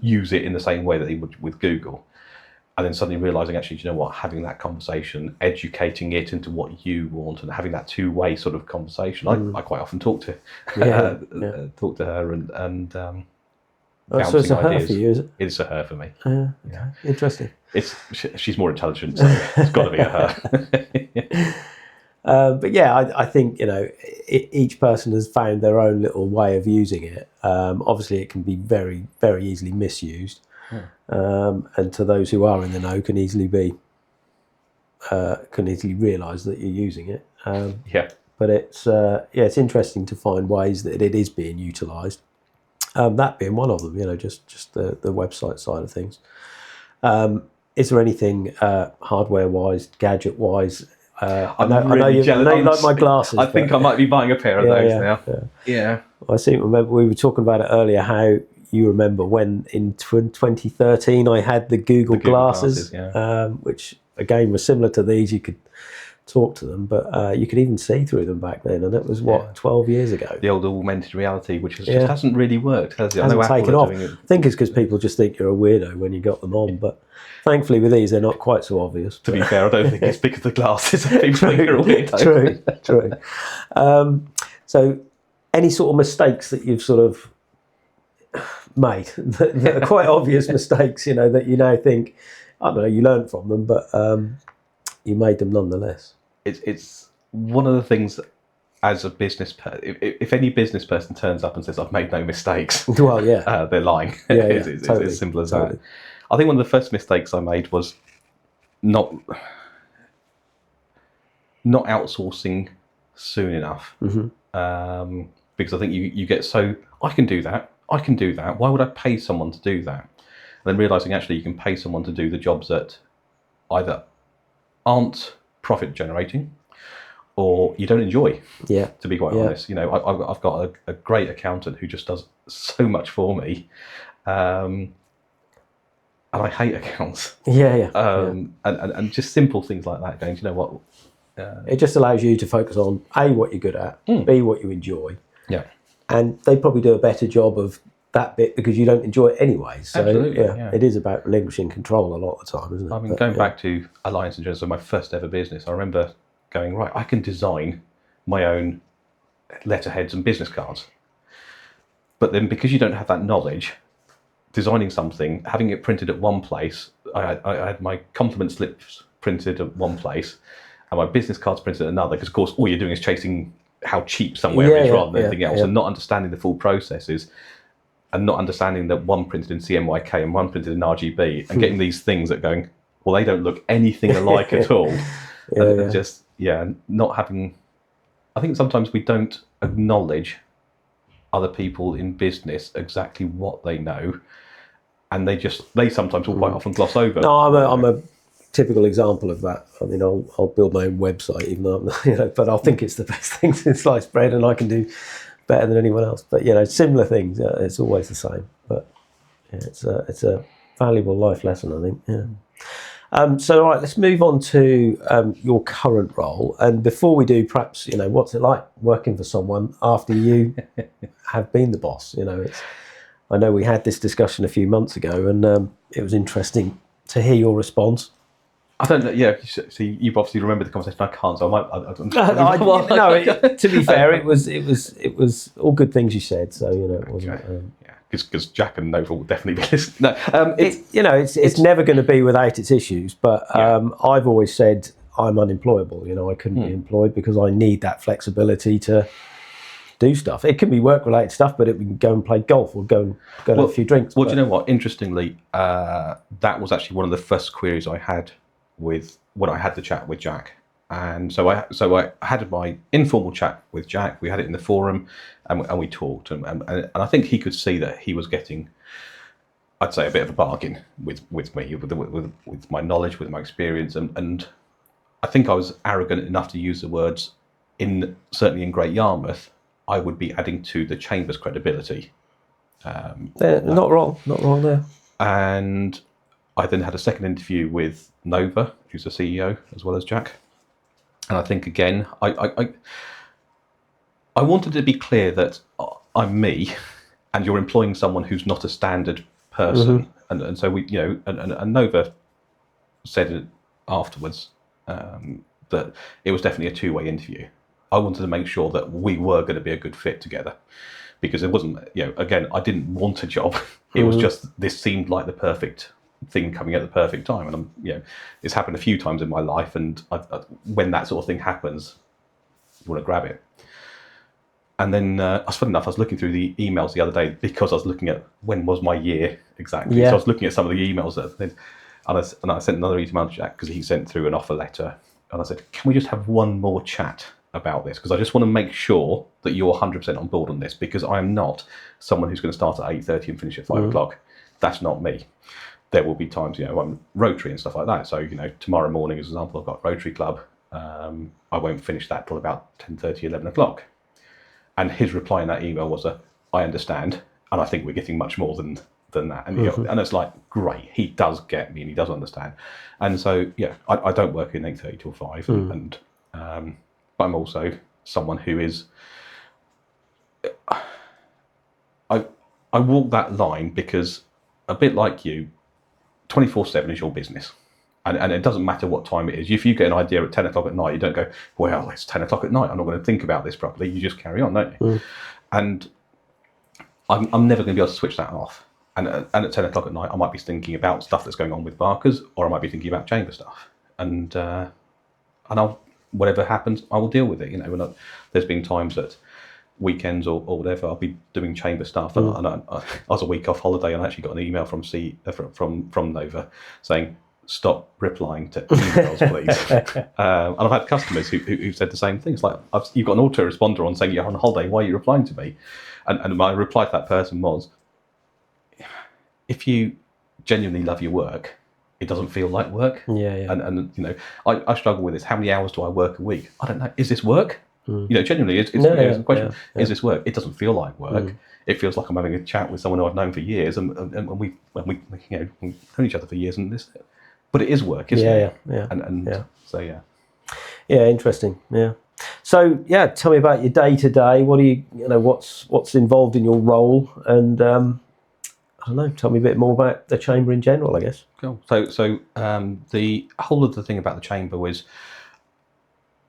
use it in the same way that they would with Google, and then suddenly realizing actually, having that conversation, educating it into what you want, and having that two-way sort of conversation. I quite often talk to talk to her and so it's a her for you, is it? It's a her for me. Okay. Interesting. She's more intelligent, so it's got to be a her. But yeah, I think each person has found their own little way of using it. Obviously, it can be very, very easily misused, and to those who are in the know, can easily realise that you're using it. But it's interesting to find ways that it is being utilised. That being one of them, just the website side of things. Is there anything hardware-wise, gadget-wise? I know you like my glasses. I think I might be buying a pair of those now. Yeah. I seem to remember we were talking about it earlier, how you remember when in 2013 I had the Google glasses, which again was similar to these. You could talk to them, but you could even see through them back then, and that was 12 years ago. The old augmented reality, which just hasn't really worked, has it? Hasn't taken off. I think it's because people just think you're a weirdo when you got them on, but thankfully with these they're not quite so obvious. To be fair, I don't think it's because of the glasses that people think you're a weirdo. True. So any sort of mistakes that you've sort of made that are quite obvious mistakes, that you now think, I don't know, you learned from them, but you made them nonetheless. It's one of the things as a business person, if any business person turns up and says, I've made no mistakes, well, they're lying. It's totally, as simple as that. I think one of the first mistakes I made was not outsourcing soon enough. Because I think you get so, I can do that. Why would I pay someone to do that? And then realising actually you can pay someone to do the jobs that either aren't profit generating or you don't enjoy, to be quite honest. I've got a great accountant who just does so much for me, and I hate accounts. And just simple things like that, going, what, it just allows you to focus on A, what you're good at, B, what you enjoy, and they probably do a better job of that bit because you don't enjoy it anyway. So absolutely, it is about relinquishing control a lot of the time, isn't it? I mean, going back to Alliance and Jones, so my first ever business, I remember going, right, I can design my own letterheads and business cards. But then because you don't have that knowledge, designing something, having it printed at one place, I had my compliment slips printed at one place and my business cards printed at another, because of course all you're doing is chasing how cheap somewhere is rather than anything else, and not understanding the full processes. And not understanding that one printed in CMYK and one printed in RGB, and getting these things that going, well, they don't look anything alike at all. Just not having. I think sometimes we don't acknowledge other people in business exactly what they know, and they sometimes will quite often gloss over. No, I'm a typical example of that. I mean, I'll build my own website, even though I'm, but I'll think it's the best thing since sliced bread, and I can do better than anyone else. But similar things. It's always the same. But it's a valuable life lesson, I think. So all right, let's move on to your current role. And before we do, perhaps what's it like working for someone after you have been the boss? I know we had this discussion a few months ago, and it was interesting to hear your response. I don't know. Yeah, so you've obviously remembered the conversation. I can't, so I to be fair, it was all good things you said. So it wasn't. Because Jack and Nova will definitely be listening. No, it's never going to be without its issues. But I've always said I'm unemployable. I couldn't be employed because I need that flexibility to do stuff. It can be work-related stuff, but it can go and play golf or go and have a few drinks. Well, do you know what? Interestingly, that was actually one of the first queries I had when I had the chat with Jack. And so I had my informal chat with Jack. We had it in the forum, and we talked. And I think he could see that he was getting I'd say a bit of a bargain with me, with my knowledge, with my experience, and I think I was arrogant enough to use the words, certainly in Great Yarmouth, I would be adding to the Chamber's credibility. Not wrong there. And I then had a second interview with Nova, who's the CEO, as well as Jack. And I think, again, I wanted to be clear that I'm me, and you're employing someone who's not a standard person. And so we, and Nova said it afterwards that it was definitely a two-way interview. I wanted to make sure that we were going to be a good fit together, because it wasn't, again, I didn't want a job. It was just, this seemed like the perfect thing coming at the perfect time. And it's happened a few times in my life, and when that sort of thing happens, you want to grab it. And then I was looking through the emails the other day, because I was looking at when was my year exactly. So I was looking at some of the emails and I sent another email to Jack, because he sent through an offer letter, and I said, can we just have one more chat about this, because I just want to make sure that you're 100% on board on this, because I am not someone who's going to start at 8:30 and finish at 5 o'clock. That's not me. There will be times, I'm Rotary and stuff like that. So, tomorrow morning, as an example, I've got Rotary Club. I won't finish that till about 10:30, 11 o'clock. And his reply in that email was I understand, and I think we're getting much more than that. And, and it's like, great, he does get me and he does understand. And so, I don't work in 8:30 till 5. And but I'm also someone who is, I walk that line, because a bit like you, 24/7 is your business. And it doesn't matter what time it is. If you get an idea at 10 o'clock at night, you don't go, well, it's 10 o'clock at night, I'm not going to think about this properly. You just carry on, don't you? And I'm never going to be able to switch that off. And at 10 o'clock at night, I might be thinking about stuff that's going on with Barker's, or I might be thinking about Chamber stuff. And I'll, whatever happens, I will deal with it. There's been times that weekends or whatever, I'll be doing Chamber stuff, and I was a week off holiday, and I actually got an email from Nova saying, stop replying to emails, please. And I've had customers who said the same thing. It's like, you've got an autoresponder on saying you're on holiday, why are you replying to me? And my reply to that person was, if you genuinely love your work, it doesn't feel like work. And I struggle with this. How many hours do I work a week? I don't know. Is this work? Genuinely, it's a question. Is this work? It doesn't feel like work. It feels like I'm having a chat with someone who I've known for years, and we've known each other for years, and this. But it is work, isn't it? So Yeah, interesting. Yeah. So tell me about your day to day. What do what's involved in your role, and I don't know. Tell me a bit more about the Chamber in general, I guess. Cool. So the whole of the thing about the Chamber was,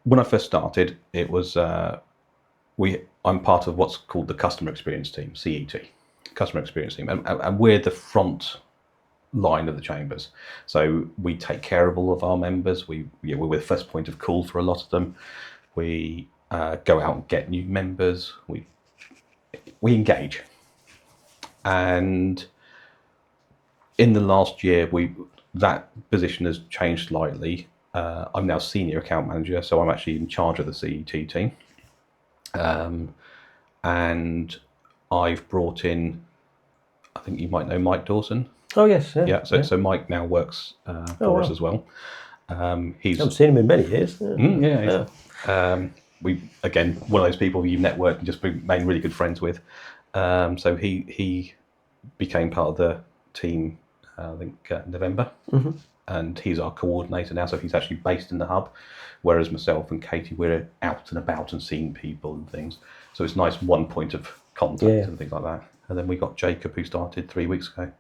when I first started, it was I'm part of what's called the Customer Experience Team, CET, Customer Experience Team, and we're the front line of the Chambers. So we take care of all of our members. We're the first point of call for a lot of them. We go out and get new members. We engage. And in the last year, that position has changed slightly. I'm now senior account manager, so I'm actually in charge of the CET team. And I've brought in, I think you might know Mike Dawson. Oh yes, So Mike now works for us as well. I haven't seen him in many years. We, again, one of those people you've networked and just remained really good friends with. So he became part of the team, I think, November, and he's our coordinator now. So he's actually based in the hub, whereas myself and Katie, we're out and about and seeing people and things. So it's nice, one point of contact and things like that. And then we got Jacob, who started 3 weeks ago,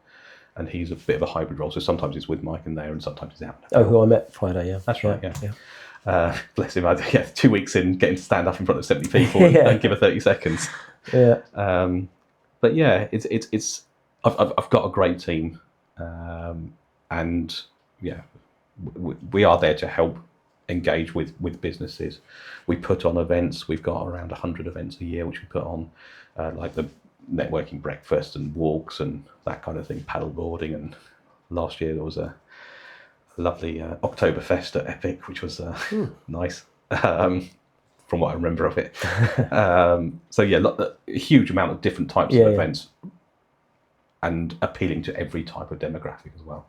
and he's a bit of a hybrid role. So sometimes he's with Mike in there, and sometimes he's out. Oh, who I met Friday, That's right, bless him. 2 weeks in, getting to stand up in front of 70 people and give her 30 seconds. But it's I've got a great team, and we are there to help engage with businesses. We put on events. We've got around 100 events a year, which we put on, like the networking breakfast and walks and that kind of thing, paddleboarding. And last year there was a lovely Oktoberfest at Epic, which was nice, from what I remember of it. So a huge amount of different types of events. and appealing to every type of demographic as well.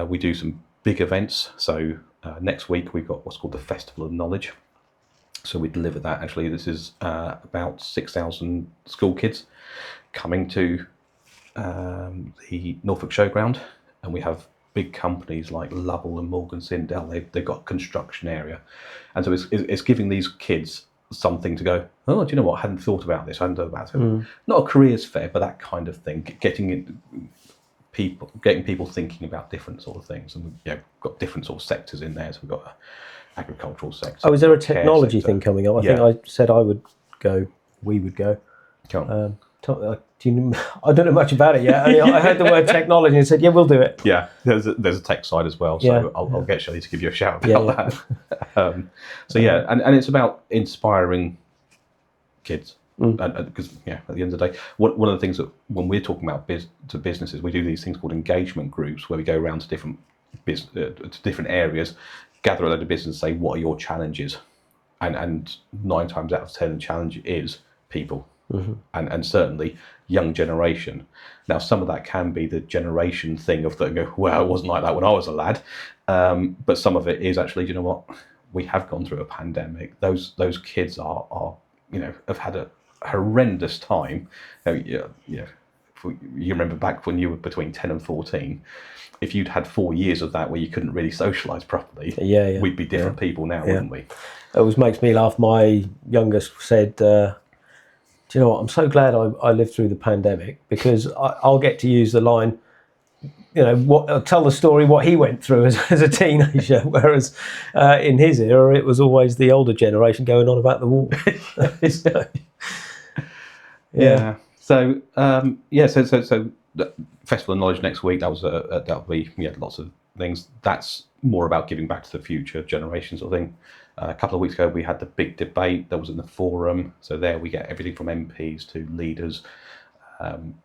We do some big events. So next week we've got what's called the Festival of Knowledge. So we deliver that. Actually, this is about 6,000 school kids coming to the Norfolk Showground, and we have big companies like Lovell and Morgan Sindel. They've got a construction area, and so it's giving these kids something to go, oh, do you know what? I hadn't thought about this. I hadn't thought about it. Not a careers fair, but that kind of thing. Getting people thinking about different sort of things, and we've got different sort of sectors in there. So we've got an agricultural sector. Oh, is there a technology thing coming up? I think I said I would go. We would go. I don't know much about it yet. I heard the word technology and said, yeah, we'll do it. Yeah, there's a tech side as well, so I'll get Shelley to give you a shout about that. And it's about inspiring kids. Because at the end of the day, one of the things that when we're talking about to businesses, we do these things called engagement groups, where we go around to different areas, gather a load of business, and say, what are your challenges? And 9 times out of 10, the challenge is people. And certainly young generation. Now, some of that can be the generation thing of go, well, it wasn't like that when I was a lad. But some of it is actually, you know what, we have gone through a pandemic. Those kids are have had a horrendous time. You remember back when you were between 10 and 14, if you'd had 4 years of that where you couldn't really socialise properly, we'd be different people now, wouldn't we? It always makes me laugh. My youngest said, do you know what? I'm so glad I lived through the pandemic, because I'll get to use the line, tell the story what he went through as a teenager, whereas in his era it was always the older generation going on about the war. So the Festival of Knowledge next week. That'll be lots of things. That's more about giving back to the future generations sort of thing. A couple of weeks ago, we had the big debate that was in the forum. So there we get everything from MPs to leaders.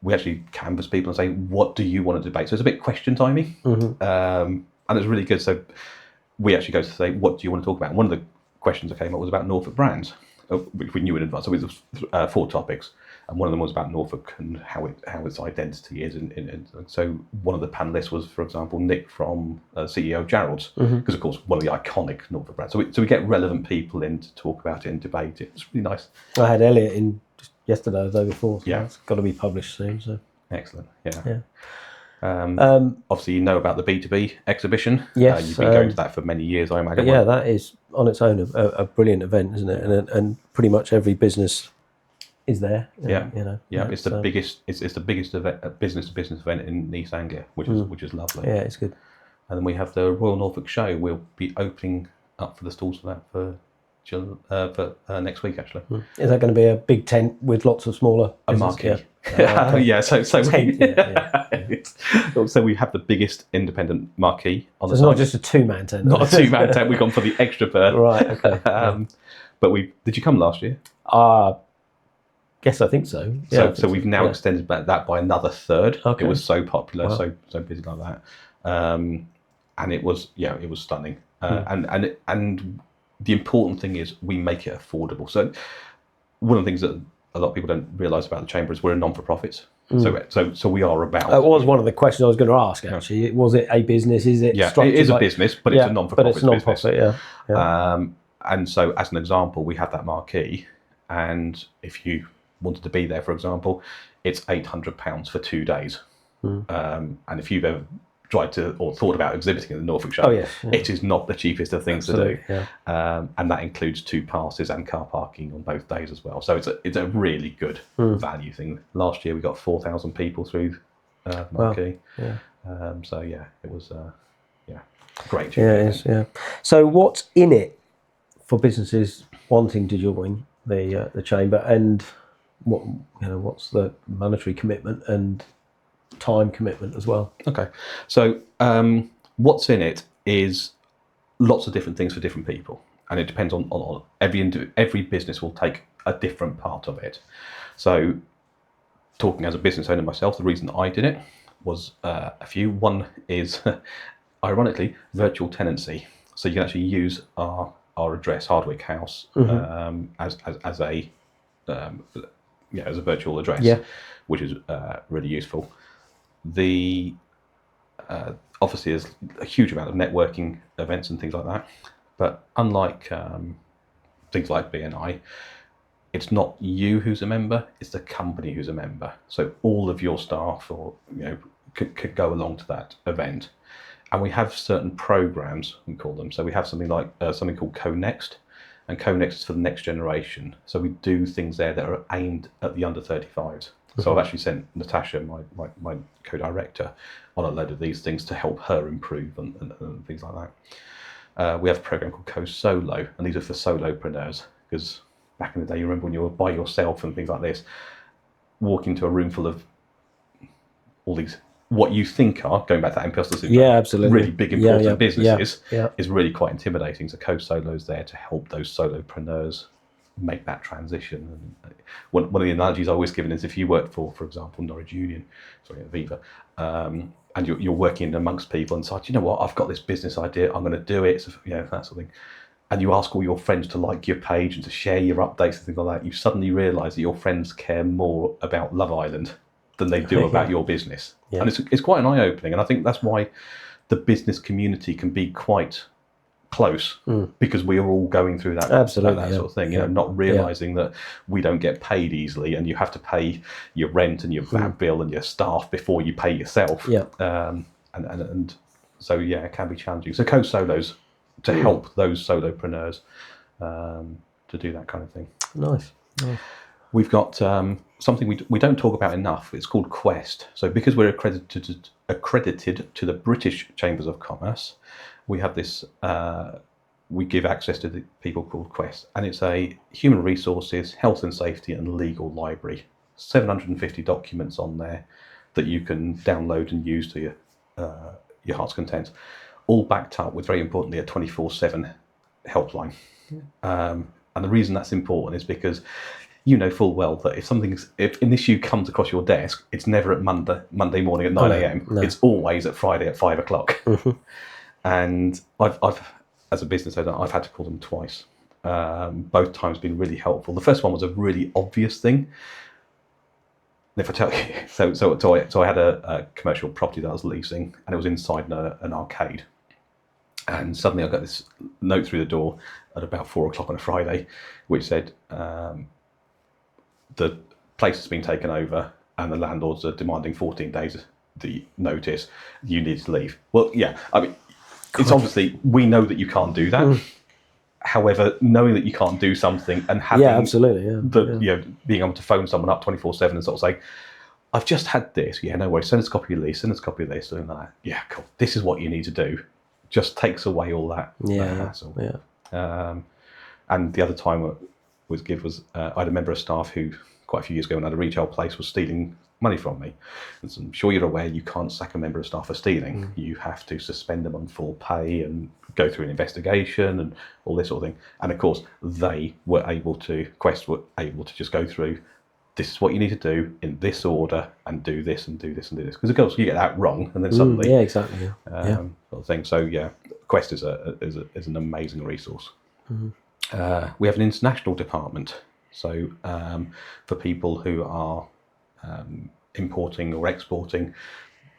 We actually canvass people and say, what do you want to debate? So it's a bit question timey. And it's really good. So we actually go to say, what do you want to talk about? And one of the questions that came up was about Norfolk brands, which we knew in advance. So it was 4 topics. And one of them was about Norfolk and how its identity is. And so one of the panelists was, for example, Nick from CEO of Gerald's, because of course one of the iconic Norfolk brands. So we get relevant people in to talk about it and debate it. It's really nice. I had Elliot in just yesterday or the day before. So it's got to be published soon. So excellent. Obviously, you know about the B2B exhibition. Yes, you've been going to that for many years, I imagine. But that is on its own a brilliant event, isn't it? And pretty much every business is there. It's the biggest. It's the biggest event, business to business event in East Anglia, which is lovely. Yeah, it's good. And then we have the Royal Norfolk Show. We'll be opening up for the stalls for that for next week, actually. Is that going to be a big tent with lots of smaller marquee? So we have the biggest independent marquee on the site. It's not just a 2-man tent. Not a 2-man tent. We've gone for the extra berth. Right. Okay. But did you come last year? Yes, I think so. So we've now extended that by another third. Okay. It was so popular, so busy like that, and it was stunning. And the important thing is we make it affordable. So one of the things that a lot of people don't realise about the Chamber is we're a non-for-profit. So we are about. It was one of the questions I was going to ask. Actually, was it a business? Is it? Yeah, it is a business, but it's a non-for-profit. But it's non-profit. Yeah. And so, as an example, we have that marquee, and if you wanted to be there, for example, it's £800 for 2 days. And if you've ever tried to or thought about exhibiting at the Norfolk Show, it is not the cheapest of things to do. Yeah. And that includes 2 passes and car parking on both days as well. So it's a really good value thing. Last year we got 4,000 people through marquee. Wow. It was great. Yeah, it is. Yeah. So what's in it for businesses wanting to join the chamber, and what's the monetary commitment and time commitment as well? Okay, so what's in it is lots of different things for different people, and it depends on every business will take a different part of it. So talking as a business owner myself, the reason I did it was a few. One is ironically virtual tenancy, so you can actually use our address, Hardwick House, as a as a virtual address, Yeah. which is really useful. The obviously there's a huge amount of networking events and things like that, but unlike things like BNI, it's not you who's a member, it's the company who's a member. So all of your staff could go along to that event. And we have certain programs, we call them. So we have something like something called Co-Next, and Co-Next is for the next generation. So we do things there that are aimed at the under 35s. So I've actually sent Natasha, my co-director, on a load of these things to help her improve and things like that. We have a program called Co-Solo, and these are for solopreneurs, because back in the day, you remember when you were by yourself and things like this, walking into a room full of all these, what you think are, going back to that imposter syndrome, absolutely, really big, important businesses, yeah. is really quite intimidating. So Co-Solo is there to help those solopreneurs make that transition. And one of the analogies I always given is if you work for example, Norwich Union, Aviva, and you're working amongst people and decide, you know what, I've got this business idea, I'm going to do it, so, that sort of thing. And you ask all your friends to like your page and to share your updates and things like that, you suddenly realise that your friends care more about Love Island than they do about your business. Yeah. And it's quite an eye-opening, and I think that's why the business community can be quite close, because we are all going through that, absolutely, that sort of thing, not realising that we don't get paid easily, and you have to pay your rent and your VAT bill and your staff before you pay yourself. And so it can be challenging. So Co-Solos to help those solopreneurs to do that kind of thing. Nice. We've got something we don't talk about enough. It's called Quest. So because we're accredited to the British Chambers of Commerce, we have this. We give access to the people called Quest, and it's a human resources, health and safety, and legal library. 750 documents on there that you can download and use to your heart's content, all backed up with, very importantly, a 24/7 helpline. And the reason that's important is because you know full well that if an issue comes across your desk, it's never at Monday morning at 9 a.m. No. It's always at Friday at 5 o'clock. And I've, as a business owner, I've had to call them twice. Both times been really helpful. The first one was a really obvious thing. And if I tell you, so I had a commercial property that I was leasing, and it was inside an arcade. And suddenly I got this note through the door at about 4 o'clock on a Friday, which said, the place has been taken over and the landlords are demanding 14 days the notice. You need to leave. Well, yeah, I mean, it's obviously, we know that you can't do that. However, knowing that you can't do something and having being able to phone someone up 24/7 and sort of say, I've just had this. Yeah, no worries. Send us a copy of the lease. Send us a copy of this. And that. Yeah, cool. This is what you need to do. Just takes away all that hassle. Yeah. And the other time was I had a member of staff who quite a few years ago, when I had a retail place, was stealing money from me. And so I'm sure you're aware you can't sack a member of staff for stealing. You have to suspend them on full pay and go through an investigation and all this sort of thing. And of course, Quest were able to just go through, this is what you need to do in this order, and do this and do this and do this. Because of course you get that wrong, and then suddenly exactly. Sort of thing. So Quest is an amazing resource. We have an international department. So for people who are importing or exporting,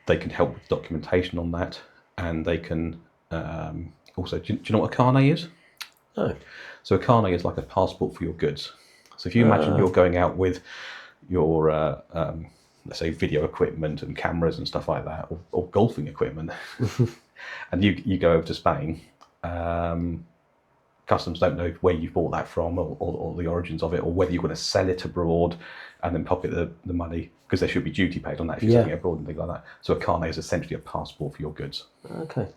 they can help with documentation on that, and they can also. Do you know what a carnet is? No. So a carnet is like a passport for your goods. So if you imagine you're going out with your let's say video equipment and cameras and stuff like that, or golfing equipment, and you go over to Spain. Customs don't know where you bought that from, or the origins of it, or whether you're going to sell it abroad and then pocket the money, because there should be duty paid on that if you're selling it abroad and things like that. So a carnet is essentially a passport for your goods. Okay.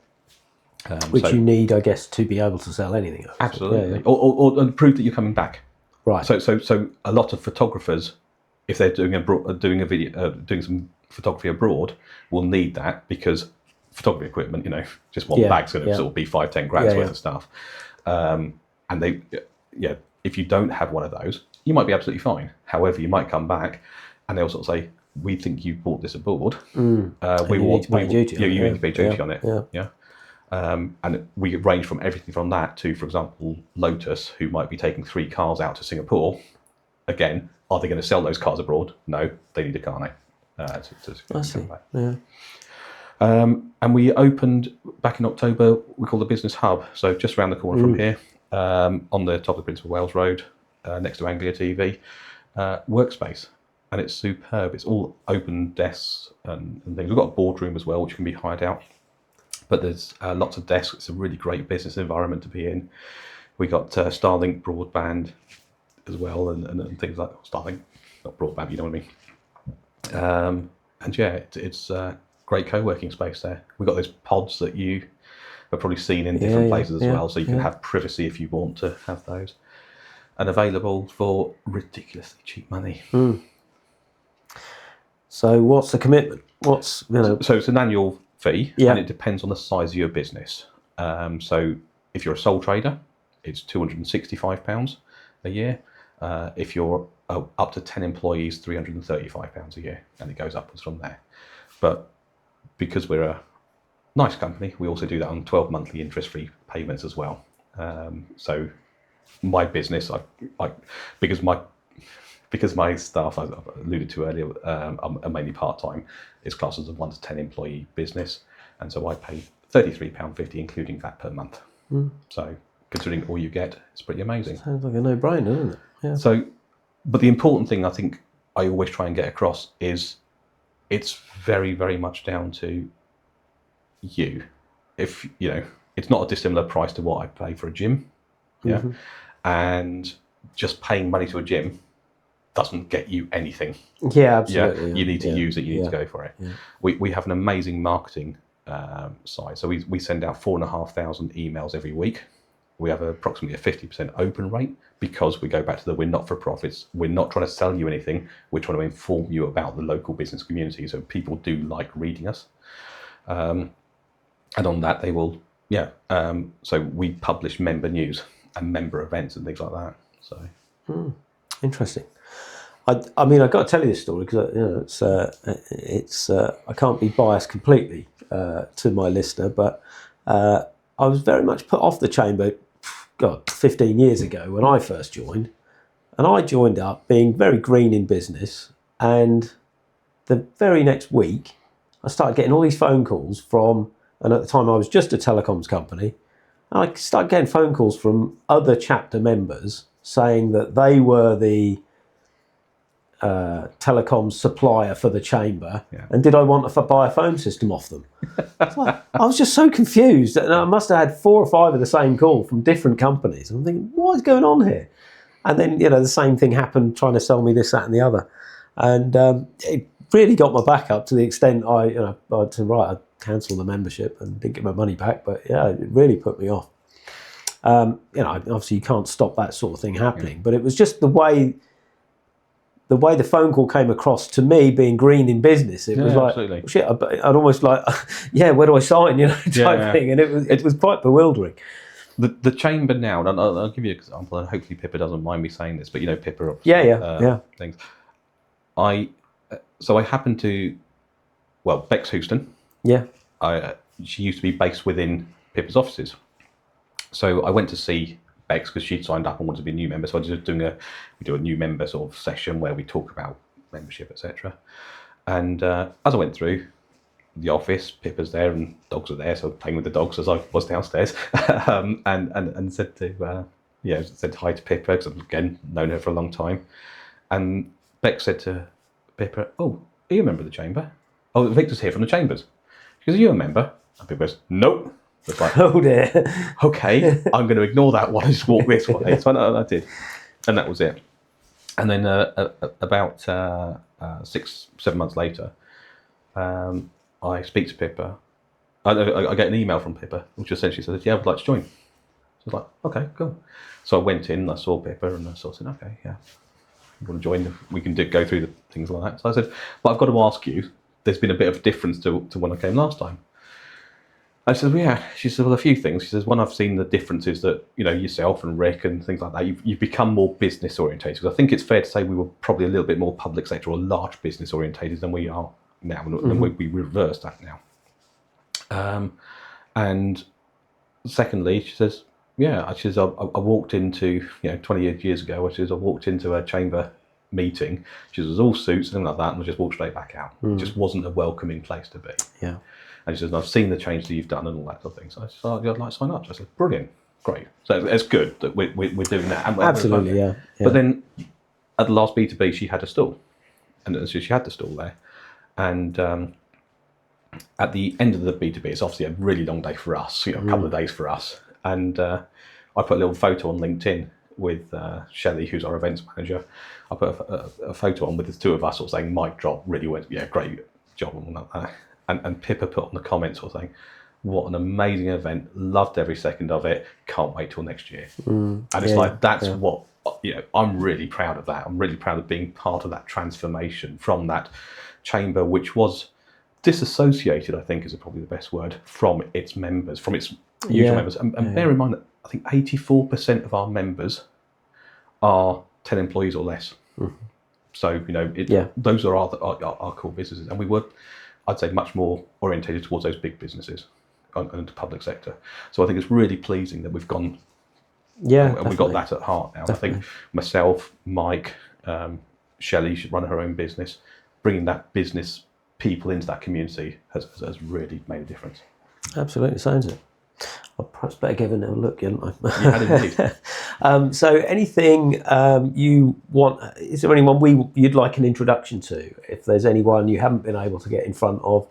Which you need, I guess, to be able to sell anything. Absolutely. Or prove that you're coming back. Right. So a lot of photographers, if they're doing doing some photography abroad, will need that, because photography equipment, just one bag's going to sort of be 5-10 grand worth of stuff. And if you don't have one of those, you might be absolutely fine. However, you might come back and they'll sort of say, we think you bought this abroad. You need to pay duty on it. And we range from everything from that to, for example, Lotus, who might be taking 3 cars out to Singapore. Again, Are they going to sell those cars abroad? No, they need a car now. I see. Yeah. And we opened back in October, we call the Business Hub. So just around the corner from here, on the top of the Prince of Wales Road, next to Anglia TV, workspace. And it's superb. It's all open desks and things. We've got a boardroom as well, which can be hired out. But there's lots of desks. It's a really great business environment to be in. We got Starlink broadband as well, and things like Starlink, not broadband, you know what I mean. And yeah, it's great co-working space there. We've got those pods that you have probably seen in different places as well, so you can have privacy if you want to have those, and available for ridiculously cheap money. So what's the commitment? What's So it's an annual fee, Yeah. and it depends on the size of your business. So if you're a sole trader, it's £265 a year. If you're up to 10 employees, £335 a year, and it goes upwards from there. But because we're a nice company, we also do that on 12 monthly interest-free payments as well. So my business, because my staff, I've alluded to earlier, are mainly part-time, it's classed as a 1 to 10 employee business, and so I pay £33.50 including that per month. So considering all you get, it's pretty amazing. Sounds like a no-brainer, doesn't it? Yeah. So, but the important thing I think I always try and get across is it's very, very much down to you. If it's not a dissimilar price to what I pay for a gym, and just paying money to a gym doesn't get you anything. Yeah, absolutely. You need to use it. You need to go for it. Yeah. We have an amazing marketing side. So we send out 4,500 emails every week. We have approximately a 50% open rate because we go back to we're not for profits. We're not trying to sell you anything. We're trying to inform you about the local business community. So people do like reading us. And on that, they will, so we publish member news and member events and things like that. So interesting. I mean, I've got to tell you this story because it's I can't be biased completely to my listener, but I was very much put off the chamber, 15 years ago when I first joined, and I joined up being very green in business, and the very next week I started getting all these phone calls from, and at the time I was just a telecoms company, and I started getting phone calls from other chapter members saying that they were the telecom supplier for the chamber, and did I want to buy a phone system off them? I was just so confused, and I must have had 4 or 5 of the same call from different companies. I'm thinking, what is going on here? And then the same thing happened, trying to sell me this, that, and the other, and it really got my back up to the extent I had to I'd cancel the membership and didn't get my money back. But it really put me off. Obviously you can't stop that sort of thing happening, but it was just the way the phone call came across to me, being green in business. It was like, absolutely. Shit, I'd almost like, where do I sign, type thing. And it was quite bewildering. The chamber now, and I'll give you an example, and hopefully Pippa doesn't mind me saying this, but Pippa, things. I happened to, Bex Houston. Yeah. She used to be based within Pippa's offices. So I went to see Bex because she'd signed up and wanted to be a new member. So I was just we do a new member sort of session where we talk about membership, etc. And as I went through the office, Pippa's there and dogs are there, so I was playing with the dogs as I was downstairs, and said said hi to Pippa because I've again known her for a long time. And Bex said to Pippa, "Oh, are you a member of the chamber? Oh, Victor's here from the chambers." She goes, "Are you a member?" And Pippa goes, "Nope." It's like, oh dear. Okay, I'm going to ignore that one and just walk this way. So I did, and that was it. And then about 6-7 months later, I speak to Pippa. I get an email from Pippa, which essentially says, "Yeah, I would like to join." So I was like, "Okay, cool." So I went in, I saw Pippa, and I sort of said, "Okay, yeah, you want to join? We can go through the things like that." So I said, "But I've got to ask you. There's been a bit of a difference to when I came last time." I said, "Well, yeah." She said, "Well, a few things." She says, "One, I've seen the differences that, yourself and Rick and things like that, you've become more business orientated. Because I think it's fair to say we were probably a little bit more public sector or large business orientated than we are now, and we reversed that now." And secondly, she says, "Yeah," she says, I walked into, 20 years ago, she says, I walked into a chamber meeting. She was all suits and things like that, and I just walked straight back out. It just wasn't a welcoming place to be. Yeah. And she says, I've seen the change that you've done and all that sort of thing. So I said, oh, I'd like to sign up. So I said, brilliant, great. So it's good that we're doing that. And Absolutely, yeah. But then at the last B2B, she had a stall. And so she had the stall there. And at the end of the B2B, it's obviously a really long day for us, a couple of days for us. And I put a little photo on LinkedIn with Shelley, who's our events manager. I put a photo on with the two of us, sort of saying, mic drop, really went, yeah, great job. And Pippa put on the comments sort of saying, what an amazing event, loved every second of it, can't wait till next year. And it's what, I'm really proud of that. I'm really proud of being part of that transformation from that chamber, which was disassociated, I think is probably the best word, from its members, from its usual members. And bear in mind that I think 84% of our members are 10 employees or less. So, those are our core businesses. And we were, I'd say, much more orientated towards those big businesses and the public sector. So I think it's really pleasing that we've gone, and we've got that at heart now. Definitely. I think myself, Mike, Shelley should run her own business. Bringing that business people into that community has really made a difference. Absolutely, sounds it. I'll perhaps better give it a little look, hadn't I? You had indeed. So anything you want, is there anyone you'd like an introduction to? If there's anyone you haven't been able to get in front of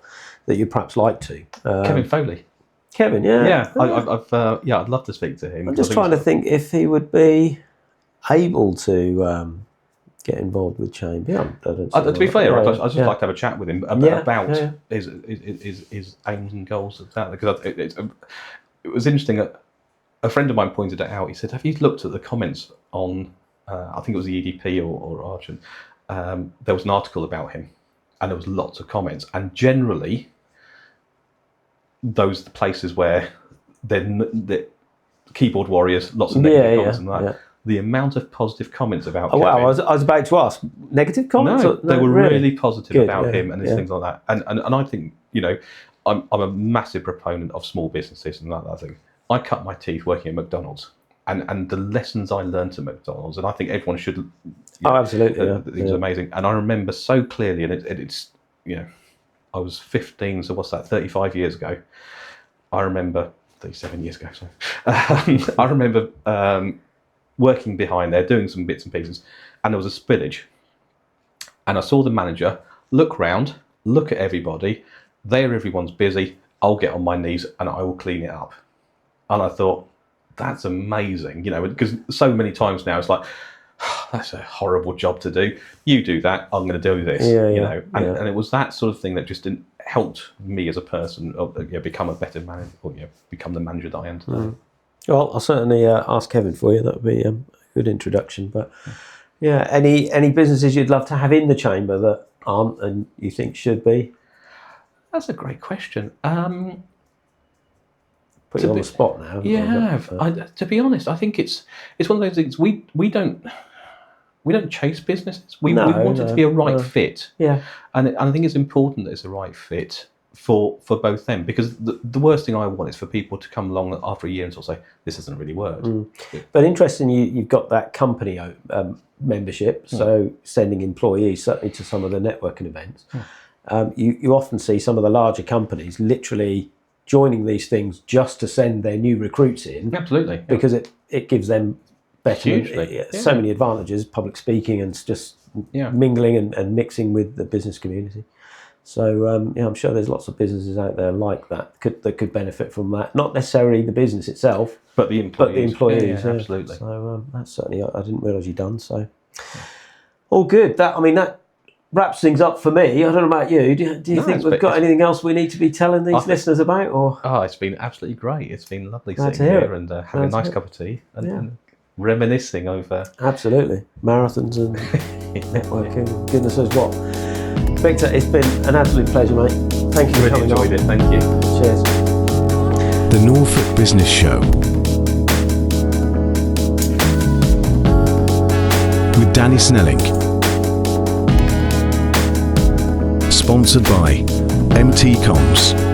that you'd perhaps like to? Kevin Foley. Kevin, yeah. I'd love to speak to him. I'm just trying to think if he would be able to get involved with Chamber. To be fair, I'd just like to have a chat with him about his aims and goals of that, because it was interesting. A friend of mine pointed it out. He said, have you looked at the comments on, I think it was the EDP or Argent, there was an article about him, and there was lots of comments, and generally those are the places where the keyboard warriors, lots of negative comments and that. Yeah. The amount of positive comments about Kevin. Wow, I was about to ask, negative comments? No, they were really positive about him and things like that. And I think, I'm a massive proponent of small businesses and that thing. I cut my teeth working at McDonald's, and the lessons I learned at McDonald's, and I think everyone should. Absolutely. It was amazing. And I remember so clearly, and it's I was 15, so what's that, 35 years ago. I remember, 37 years ago, sorry. I remember working behind there, doing some bits and pieces, and there was a spillage. And I saw the manager look round, look at everybody, everyone's busy, I'll get on my knees and I will clean it up. And I thought, that's amazing, because so many times now it's like, that's a horrible job to do. You do that, I'm going to do this, And it was that sort of thing that just helped me as a person become a better manager, or become the manager that I am today. Well, I'll certainly ask Kevin for you. That would be a good introduction. But any businesses you'd love to have in the chamber that aren't and you think should be? That's a great question. Put you on the spot now. To be honest, I think it's one of those things. We don't chase businesses. We want it to be a right fit. Yeah, and I think it's important that it's a right fit for both them, because the worst thing I want is for people to come along after a year and sort of say, this hasn't really worked. But interesting, you've got that company membership, so sending employees certainly to some of the networking events. You often see some of the larger companies literally joining these things just to send their new recruits in. Absolutely. Because it gives them better, so many advantages, public speaking and just mingling and mixing with the business community. So I'm sure there's lots of businesses out there like that that could benefit from that. Not necessarily the business itself, but the employees. Yeah, absolutely. So that's certainly, I didn't realise you'd done so. All good. That wraps things up for me. I don't know about you. Do you think we've got anything else we need to be telling these listeners about? Or it's been absolutely great. It's been lovely sitting here and having a nice cup of tea and reminiscing over absolutely marathons and networking. Goodness knows what. Victor, it's been an absolute pleasure, mate. Thank you for coming on. Really enjoyed it. Thank you. Cheers. The Norfolk Business Show with Danny Snelling. Sponsored by MT Comms.